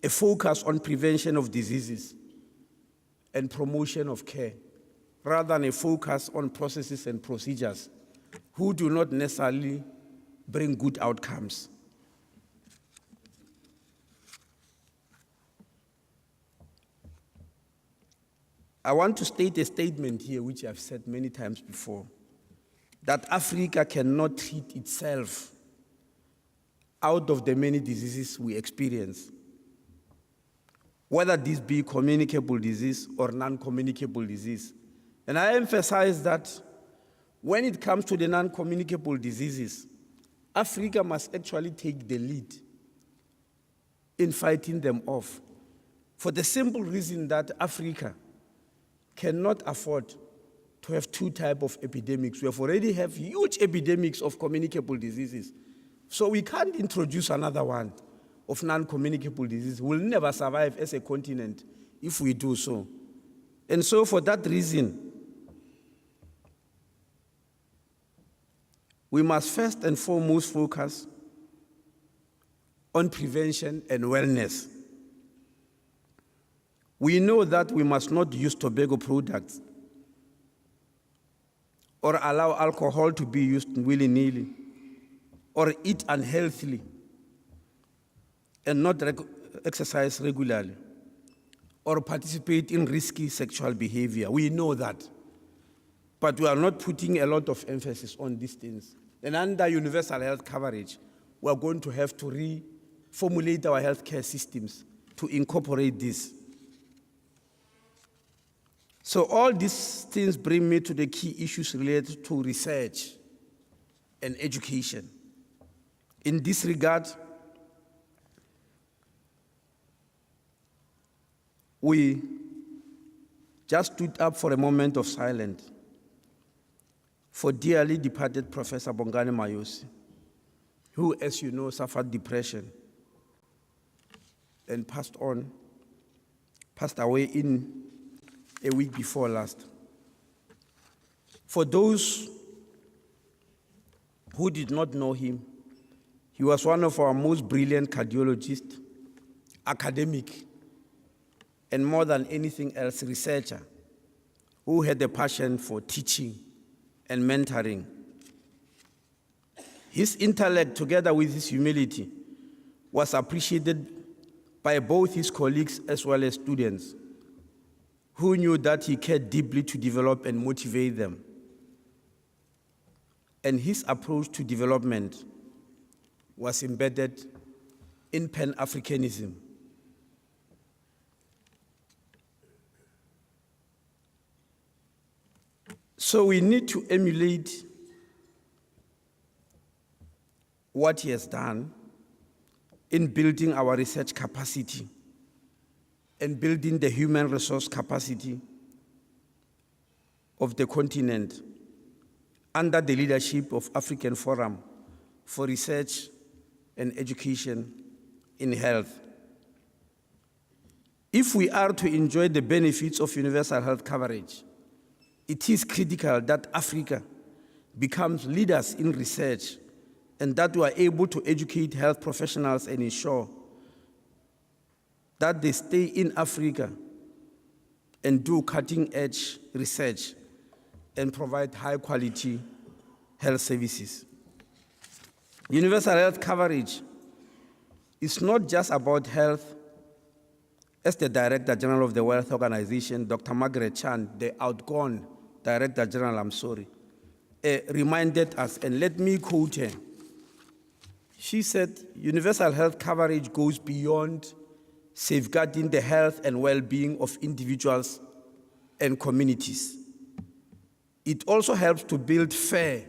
a focus on prevention of diseases and promotion of care, rather than a focus on processes and procedures who do not necessarily bring good outcomes. I want to state a statement here, which I've said many times before, that Africa cannot treat itself out of the many diseases we experience, whether this be communicable disease or non-communicable disease. And I emphasize that when it comes to the non-communicable diseases, Africa must actually take the lead in fighting them off, for the simple reason that Africa cannot afford to have two types of epidemics. We have already have huge epidemics of communicable diseases. So we can't introduce another one of non-communicable disease. We'll never survive as a continent if we do so. And so for that reason, we must first and foremost focus on prevention and wellness. We know that we must not use tobacco products or allow alcohol to be used willy-nilly, or eat unhealthily, and not exercise regularly, or participate in risky sexual behavior. We know that. But we are not putting a lot of emphasis on these things. And under universal health coverage, we are going to have to reformulate our healthcare systems to incorporate this. So all these things bring me to the key issues related to research and education. In this regard, we just stood up for a moment of silence for dearly departed Professor Bongani Mayosi, who, as you know, suffered depression and passed away in a week before last. For those who did not know him, he was one of our most brilliant cardiologists, academic, and more than anything else, researcher, who had a passion for teaching and mentoring. His intellect, together with his humility, was appreciated by both his colleagues as well as students, who knew that he cared deeply to develop and motivate them. And his approach to development was embedded in Pan-Africanism. So we need to emulate what he has done in building our research capacity and building the human resource capacity of the continent under the leadership of African Forum for Research and Education in Health. If we are to enjoy the benefits of universal health coverage, it is critical that Africa becomes leaders in research and that we are able to educate health professionals and ensure that they stay in Africa and do cutting-edge research and provide high-quality health services. Universal health coverage is not just about health. As the Director General of the World Health Organization, Dr. Margaret Chan, the outgone Director General, reminded us, and let me quote her. She said, universal health coverage goes beyond safeguarding the health and well-being of individuals and communities. It also helps to build fair,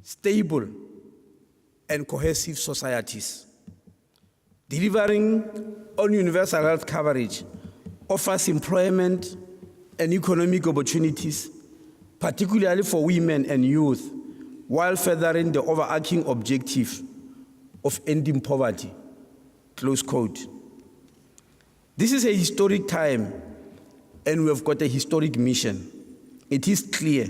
stable, and cohesive societies. Delivering on universal health coverage offers employment and economic opportunities, particularly for women and youth, while furthering the overarching objective of ending poverty, close quote. This is a historic time, and we have got a historic mission. It is clear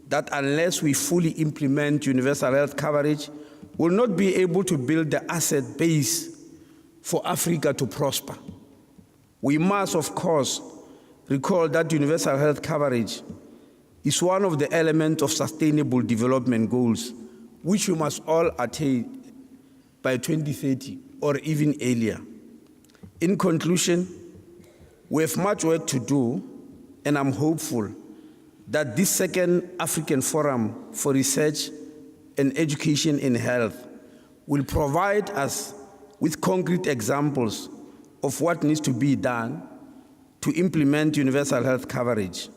that unless we fully implement universal health coverage, we will not be able to build the asset base for Africa to prosper. We must, of course, recall that universal health coverage is one of the elements of sustainable development goals, which we must all attain by 2030 or even earlier. In conclusion, we have much work to do, and I'm hopeful that this second African Forum for Research and Education in Health will provide us with concrete examples of what needs to be done to implement universal health coverage.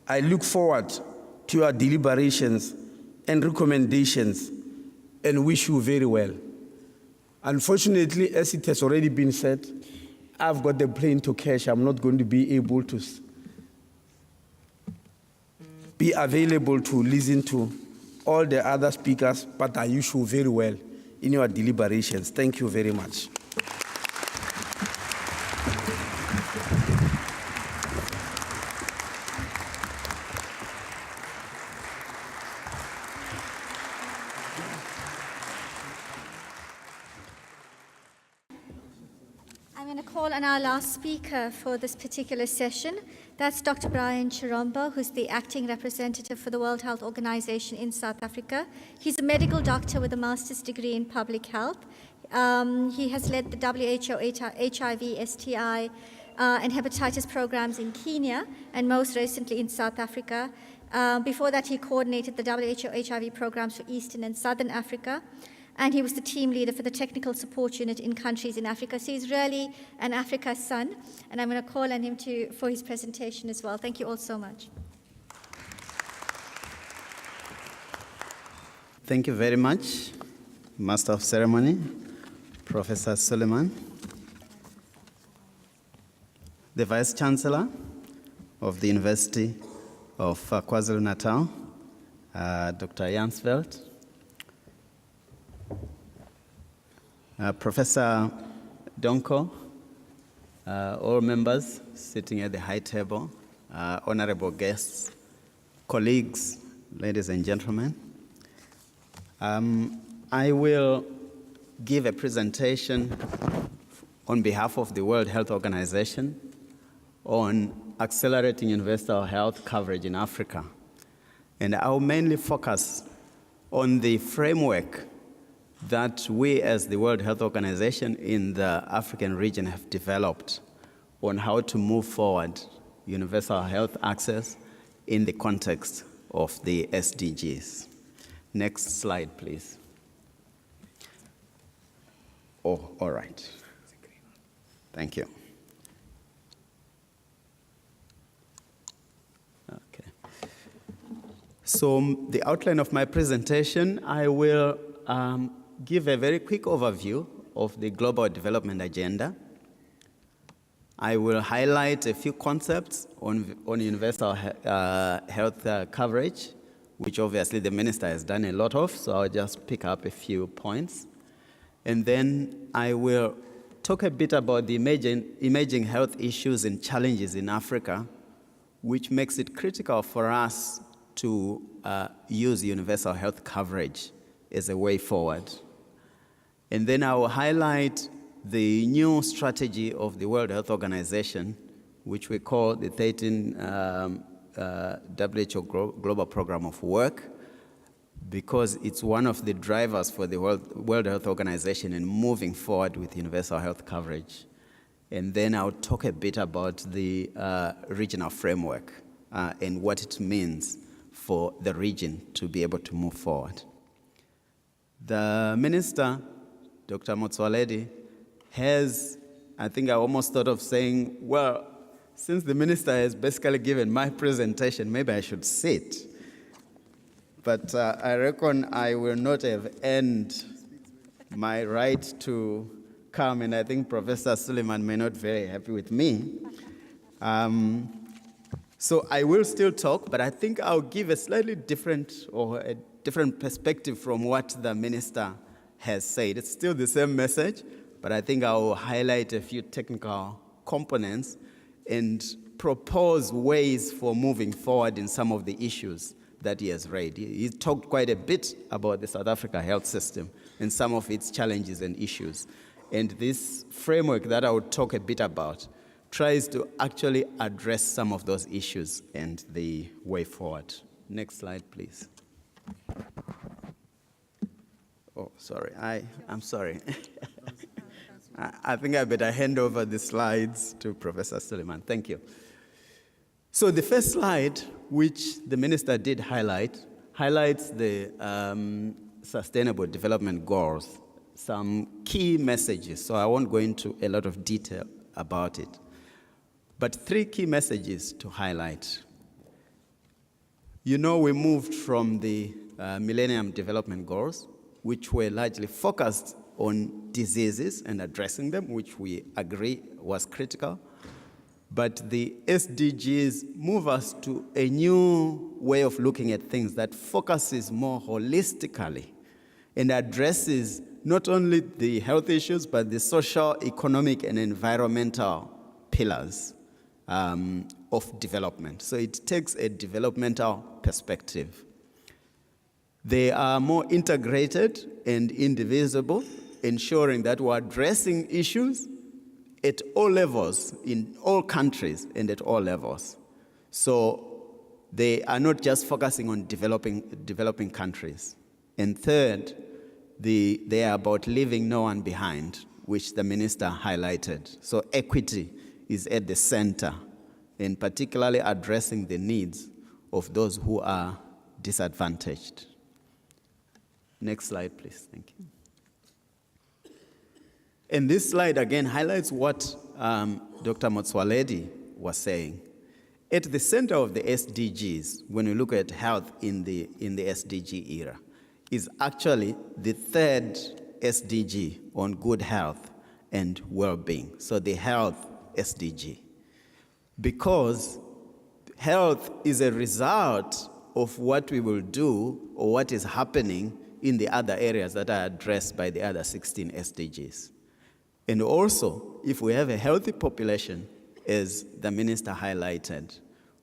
I look forward to your deliberations and recommendations and wish you very well. Unfortunately, as it has already been said, I've got the plane to catch. I'm not going to be able to be available to listen to all the other speakers, but I wish you very well in your deliberations. Thank you very much. I'm going to call on our last speaker for this particular session. That's Dr. Brian Chirombo, who's the acting representative for the World Health Organization in South Africa. He's a medical doctor with a master's degree in public health. He has led the WHO HIV, STI, and hepatitis programs in Kenya, and most recently in South Africa. Before that, he coordinated the WHO HIV programs for Eastern and Southern Africa. and he was the team leader for the technical support unit in countries in Africa. So he's really an Africa son, and I'm going to call on him for his presentation as well. Thank you all so much. Thank you very much, Master of Ceremony, Professor Suleman, the Vice-Chancellor of the University of KwaZulu-Natal, Dr. Jaarsveld, Professor Donkor, all members sitting at the high table, honorable guests, colleagues, ladies and gentlemen. I will give a presentation on behalf of the World Health Organization on accelerating universal health coverage in Africa. And I'll mainly focus on the framework that we as the World Health Organization in the African region have developed on how to move forward universal health access in the context of the SDGs. Next slide, please. Oh, all right. Thank you. Okay. So the outline of my presentation, I will give a very quick overview of the Global Development Agenda. I will highlight a few concepts on universal health coverage, which obviously the minister has done a lot of, so I'll just pick up a few points. And then I will talk a bit about the emerging health issues and challenges in Africa, which makes it critical for us to use universal health coverage as a way forward. And then I will highlight the new strategy of the World Health Organization, which we call the 13 WHO Global Program of Work, because it's one of the drivers for the World Health Organization in moving forward with universal health coverage. And then I'll talk a bit about the regional framework and what it means for the region to be able to move forward. The minister, Dr. Motsoaledi, has, I think I almost thought of saying, well, since the minister has basically given my presentation, maybe I should sit. But I reckon I will not have earned my right to come, and I think Professor Suleman may not be very happy with me. So I will still talk, but I think I'll give a slightly different or a different perspective from what the minister has said. It's still the same message, but I think I'll highlight a few technical components and propose ways for moving forward in some of the issues that he has raised. He talked quite a bit about the South Africa health system and some of its challenges and issues. And this framework that I will talk a bit about tries to actually address some of those issues and the way forward. Next slide, please. Oh, sorry, I'm sorry. I think I better hand over the slides to Professor Suleman. Thank you. So the first slide, which the minister did highlight, highlights the Sustainable Development Goals, some key messages. So I won't go into a lot of detail about it. But 3 key messages to highlight. You know, we moved from the Millennium Development Goals, which were largely focused on diseases and addressing them, which we agree was critical. But the SDGs move us to a new way of looking at things that focuses more holistically and addresses not only the health issues, but the social, economic, and environmental pillars of development. So it takes a developmental perspective. They are more integrated and indivisible, ensuring that we're addressing issues at all levels, in all countries, and at all levels. So they are not just focusing on developing countries. And third, they are about leaving no one behind, which the minister highlighted. So equity is at the center, and particularly addressing the needs of those who are disadvantaged. Next slide, please. Thank you. And this slide again highlights what Dr. Motsoaledi was saying. At the center of the SDGs, when we look at health in the SDG era, is actually the third SDG on good health and well-being, so the health SDG. Because health is a result of what we will do or what is happening in the other areas that are addressed by the other 16 SDGs. And also, if we have a healthy population, as the minister highlighted,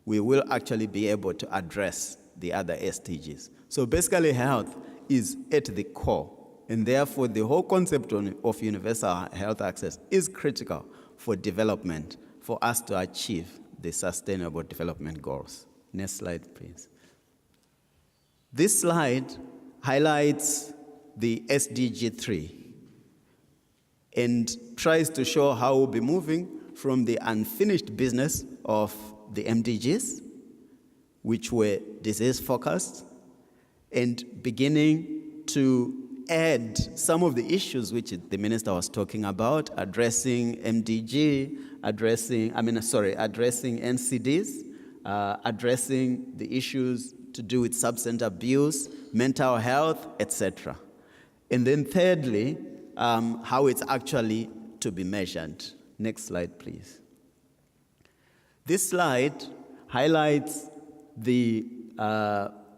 we will actually be able to address the other SDGs. So basically, health is at the core, and therefore the whole concept of universal health access is critical for development, for us to achieve the Sustainable Development Goals. Next slide, please. This slide highlights the SDG 3 and tries to show how we'll be moving from the unfinished business of the MDGs, which were disease-focused, and beginning to add some of the issues which the minister was talking about, addressing MDG, addressing NCDs, addressing the issues to do with substance abuse, mental health, etc. And then thirdly, how it's actually to be measured. Next slide, please. This slide highlights the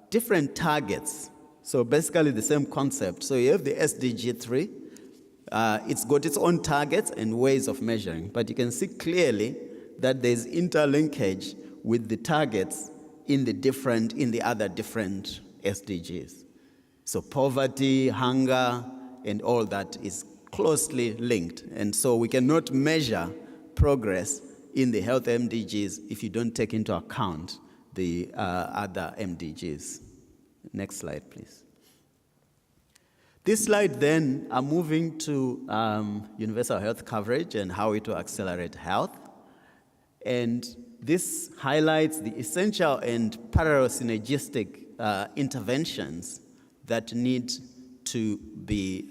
different targets. So basically the same concept. So you have the SDG 3. It's got its own targets and ways of measuring, but you can see clearly that there's interlinkage with the targets in the other different SDGs. So poverty, hunger, and all that is closely linked. And so we cannot measure progress in the health MDGs if you don't take into account the other MDGs. Next slide, please. This slide then, I'm moving to universal health coverage and how it will accelerate health. And this highlights the essential and parallel synergistic interventions that need to be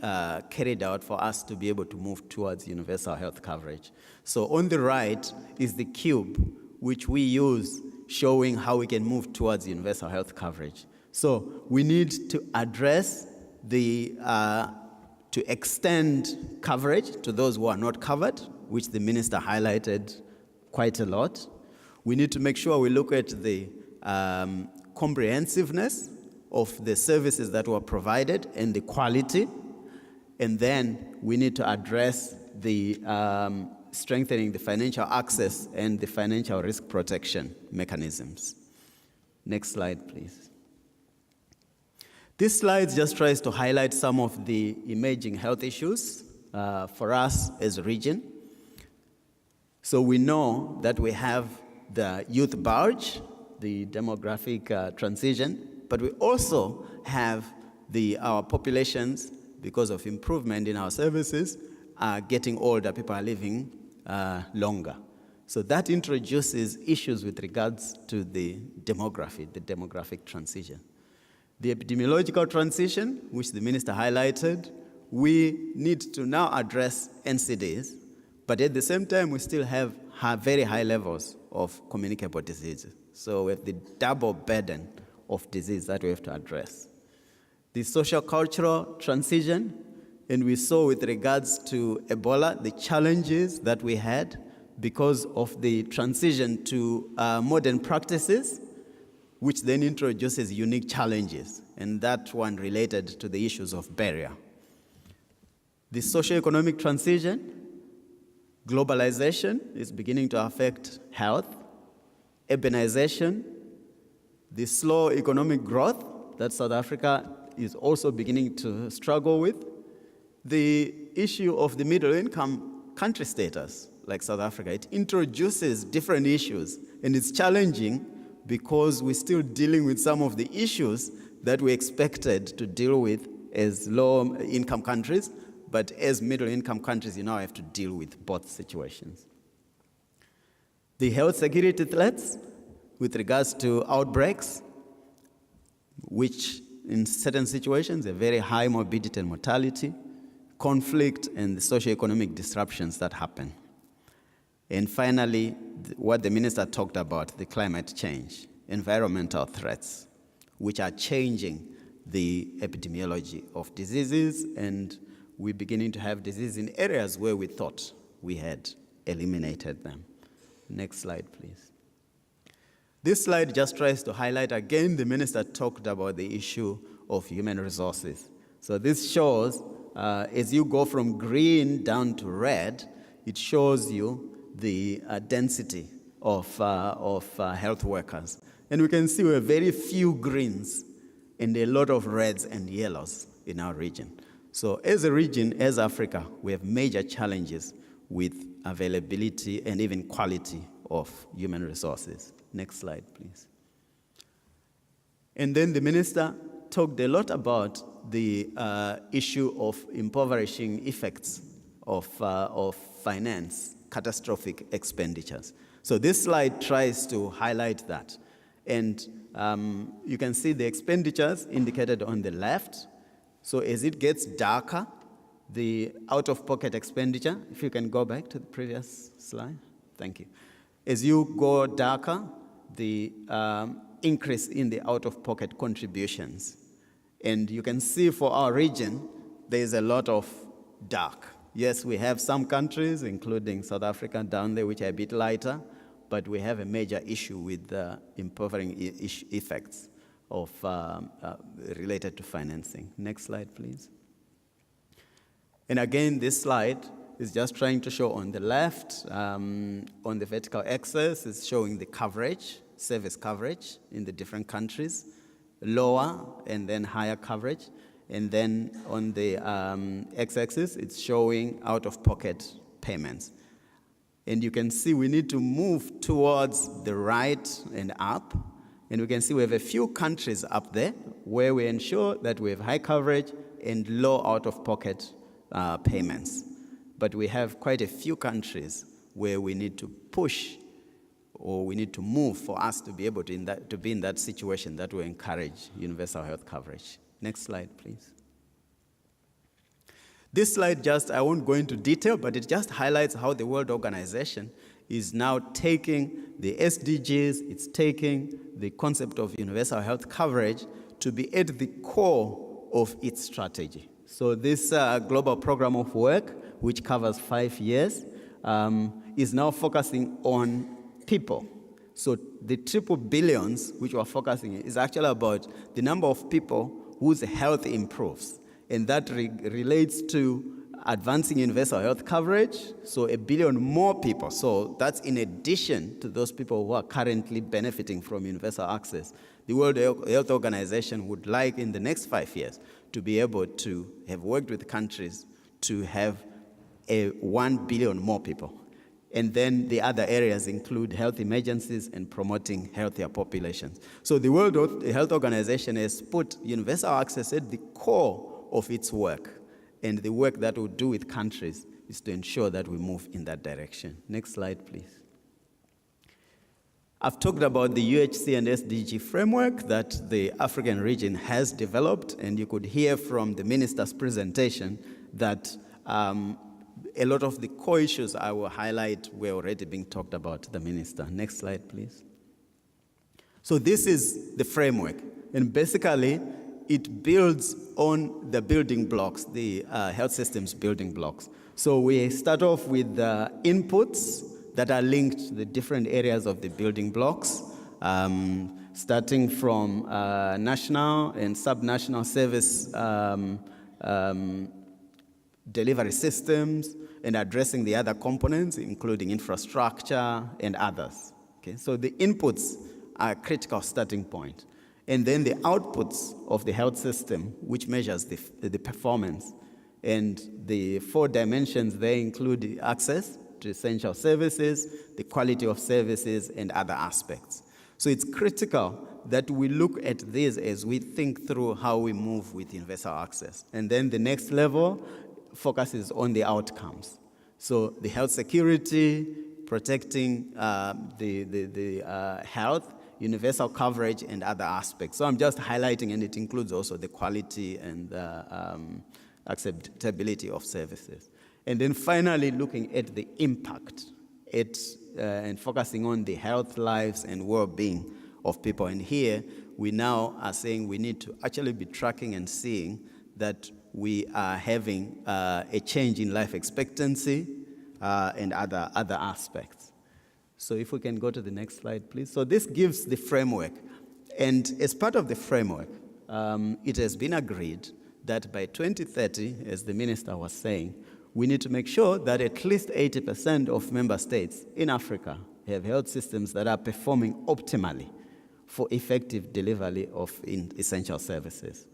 carried out for us to be able to move towards universal health coverage. So on the right is the cube, which we use showing how we can move towards universal health coverage. So we need to address to extend coverage to those who are not covered, which the minister highlighted quite a lot. We need to make sure we look at the comprehensiveness of the services that were provided and the quality. And then we need to address the strengthening the financial access and the financial risk protection mechanisms. Next slide, please. This slide just tries to highlight some of the emerging health issues for us as a region. So we know that we have the youth bulge, the demographic transition, but we also have our populations, because of improvement in our services, are getting older, people are living longer. So that introduces issues with regards to the demographic transition. The epidemiological transition, which the minister highlighted, we need to now address NCDs, but at the same time, we still have very high levels of communicable diseases. So we have the double burden of disease that we have to address. The social-cultural transition, and we saw with regards to Ebola, the challenges that we had because of the transition to modern practices, which then introduces unique challenges, and that one related to the issues of barrier. The socio-economic transition, globalization is beginning to affect health, urbanization, the slow economic growth that South Africa is also beginning to struggle with, the issue of the middle-income country status, like South Africa. It introduces different issues, and it's challenging because we're still dealing with some of the issues that we expected to deal with as low-income countries, but as middle-income countries, you now have to deal with both situations. The health security threats with regards to outbreaks, which in certain situations are very high morbidity and mortality, conflict and the socio-economic disruptions that happen. And finally, what the minister talked about, the climate change, environmental threats, which are changing the epidemiology of diseases, and we're beginning to have disease in areas where we thought we had eliminated them. Next slide, please. This slide just tries to highlight again, the minister talked about the issue of human resources. So this shows, as you go from green down to red, it shows you the density of health workers. And we can see we have very few greens and a lot of reds and yellows in our region. So as a region, as Africa, we have major challenges with availability and even quality of human resources. Next slide, please. And then the minister talked a lot about the issue of impoverishing effects of finance, catastrophic expenditures. So this slide tries to highlight that. And you can see the expenditures indicated on the left. So as it gets darker, the out-of-pocket expenditure, if you can go back to the previous slide, thank you. As you go darker, the increase in the out-of-pocket contributions. And you can see for our region, there's a lot of dark. Yes, we have some countries, including South Africa down there, which are a bit lighter, but we have a major issue with the impovering effects of related to financing. Next slide, please. And again, this slide is just trying to show on the left, on the vertical axis, is showing the coverage, service coverage in the different countries, lower and then higher coverage. And then on the x-axis, it's showing out-of-pocket payments. And you can see we need to move towards the right and up. And we can see we have a few countries up there where we ensure that we have high coverage and low out-of-pocket payments. But we have quite a few countries where we need to push or we need to move for us to be able to be in that situation that will encourage universal health coverage. Next slide, please. This slide I won't go into detail, but it just highlights how the World Organization is now taking the SDGs, it's taking the concept of universal health coverage to be at the core of its strategy. So this global program of work, which covers 5 years, is now focusing on people. So the triple billions, which we're focusing on, is actually about the number of people whose health improves. And that relates to advancing universal health coverage, so 1 billion more people. So that's in addition to those people who are currently benefiting from universal access. The World Health Organization would like in the next 5 years to be able to have worked with countries to have 1 billion more people. And then the other areas include health emergencies and promoting healthier populations. So the World Health Organization has put universal access at the core of its work. And the work that we do with countries is to ensure that we move in that direction. Next slide, please. I've talked about the UHC and SDG framework that the African region has developed, and you could hear from the minister's presentation that a lot of the core issues I will highlight were already being talked about to the minister. Next slide, please. So this is the framework, and basically it builds on the building blocks, the health systems building blocks. So we start off with the inputs that are linked to the different areas of the building blocks, starting from national and subnational service delivery systems, and addressing the other components, including infrastructure and others. Okay? So the inputs are a critical starting point. And then the outputs of the health system, which measures the performance. And the 4 dimensions there include the access to essential services, the quality of services, and other aspects. So it's critical that we look at this as we think through how we move with universal access. And then the next level focuses on the outcomes. So the health security, protecting the health, universal coverage, and other aspects. So I'm just highlighting, and it includes also the quality and acceptability of services. And then finally, looking at the impact and focusing on the health, lives, and well-being of people. And here, we now are saying we need to actually be tracking and seeing that we are having a change in life expectancy and other aspects. So if we can go to the next slide, please. So this gives the framework. And as part of the framework, it has been agreed that by 2030, as the minister was saying, we need to make sure that at least 80% of member states in Africa have health systems that are performing optimally for effective delivery of essential services.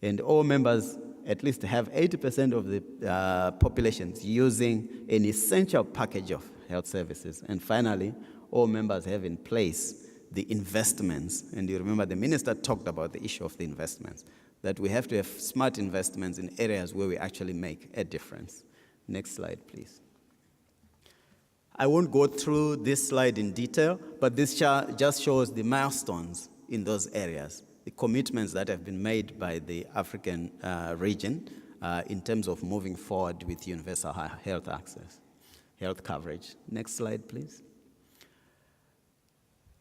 And all members at least have 80% of the populations using an essential package of health services. And finally, all members have in place the investments. And you remember the minister talked about the issue of the investments, that we have to have smart investments in areas where we actually make a difference. Next slide, please. I won't go through this slide in detail, but this chart just shows the milestones in those areas, the commitments that have been made by the African region in terms of moving forward with universal health access, health coverage. Next slide, please.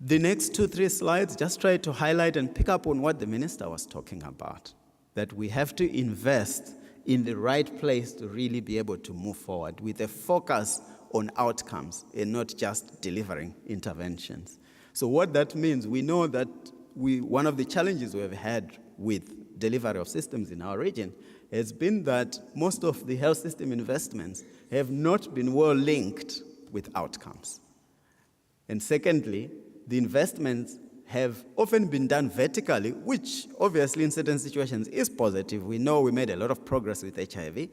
The next 2-3 slides just try to highlight and pick up on what the minister was talking about, that we have to invest in the right place to really be able to move forward with a focus on outcomes and not just delivering interventions. So what that means, we know that one of the challenges we've had with delivery of systems in our region has been that most of the health system investments have not been well linked with outcomes. And secondly, the investments have often been done vertically, which obviously in certain situations is positive. We know we made a lot of progress with HIV,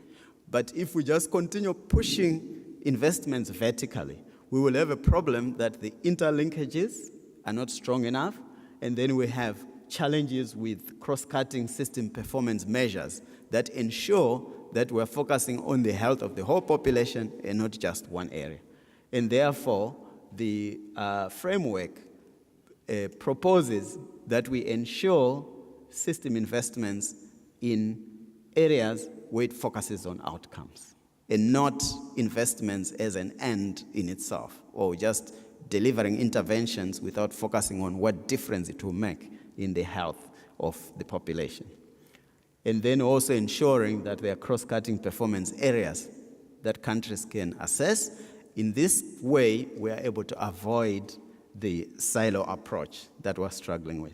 but if we just continue pushing investments vertically, we will have a problem that the interlinkages are not strong enough, and then we have challenges with cross-cutting system performance measures that ensure that we're focusing on the health of the whole population and not just one area. And therefore, the framework proposes that we ensure system investments in areas where it focuses on outcomes and not investments as an end in itself or just delivering interventions without focusing on what difference it will make in the health of the population. And then also ensuring that there are cross-cutting performance areas that countries can assess. In this way, we are able to avoid the silo approach that we're struggling with.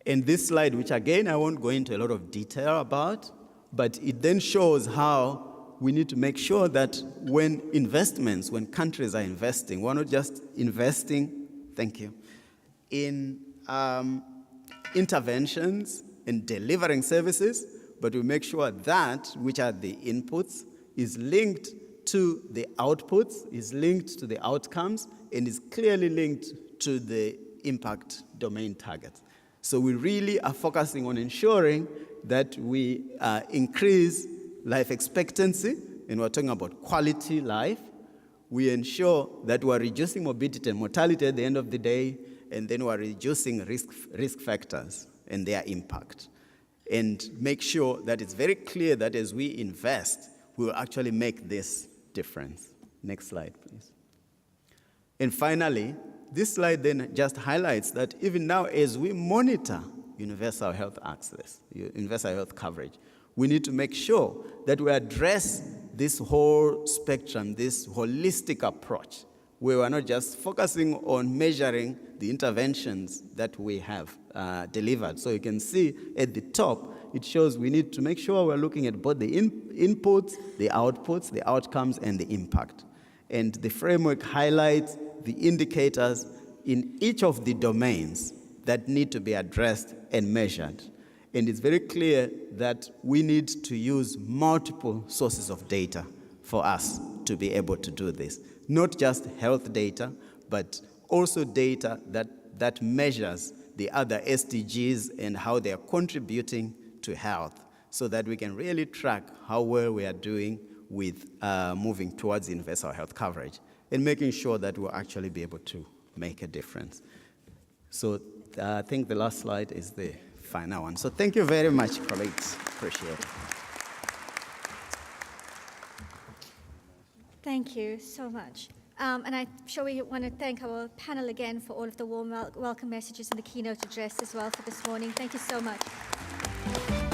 And this slide, which again, I won't go into a lot of detail about, but it then shows how we need to make sure that when countries are investing, we're not just investing, in interventions and delivering services, but we make sure that, which are the inputs, is linked to the outputs, is linked to the outcomes, and is clearly linked to the impact domain targets. So we really are focusing on ensuring that we increase life expectancy, and we're talking about quality life. We ensure that we're reducing morbidity and mortality at the end of the day, and then we're reducing risk factors and their impact. And make sure that it's very clear that as we invest, we will actually make this difference. Next slide, please. And finally, this slide then just highlights that even now as we monitor universal health access, universal health coverage, we need to make sure that we address this whole spectrum, this holistic approach, where we're not just focusing on measuring the interventions that we have delivered. So you can see at the top, it shows we need to make sure we're looking at both the inputs, the outputs, the outcomes, and the impact. And the framework highlights the indicators in each of the domains that need to be addressed and measured. And it's very clear that we need to use multiple sources of data for us to be able to do this. Not just health data, but also data that measures the other SDGs and how they are contributing to health, so that we can really track how well we are doing with moving towards universal health coverage and making sure that we'll actually be able to make a difference. So I think the last slide is the final one. So thank you very much, colleagues. Appreciate it. Thank you so much. And I'm sure we want to thank our panel again for all of the warm welcome messages and the keynote address as well for this morning. Thank you so much.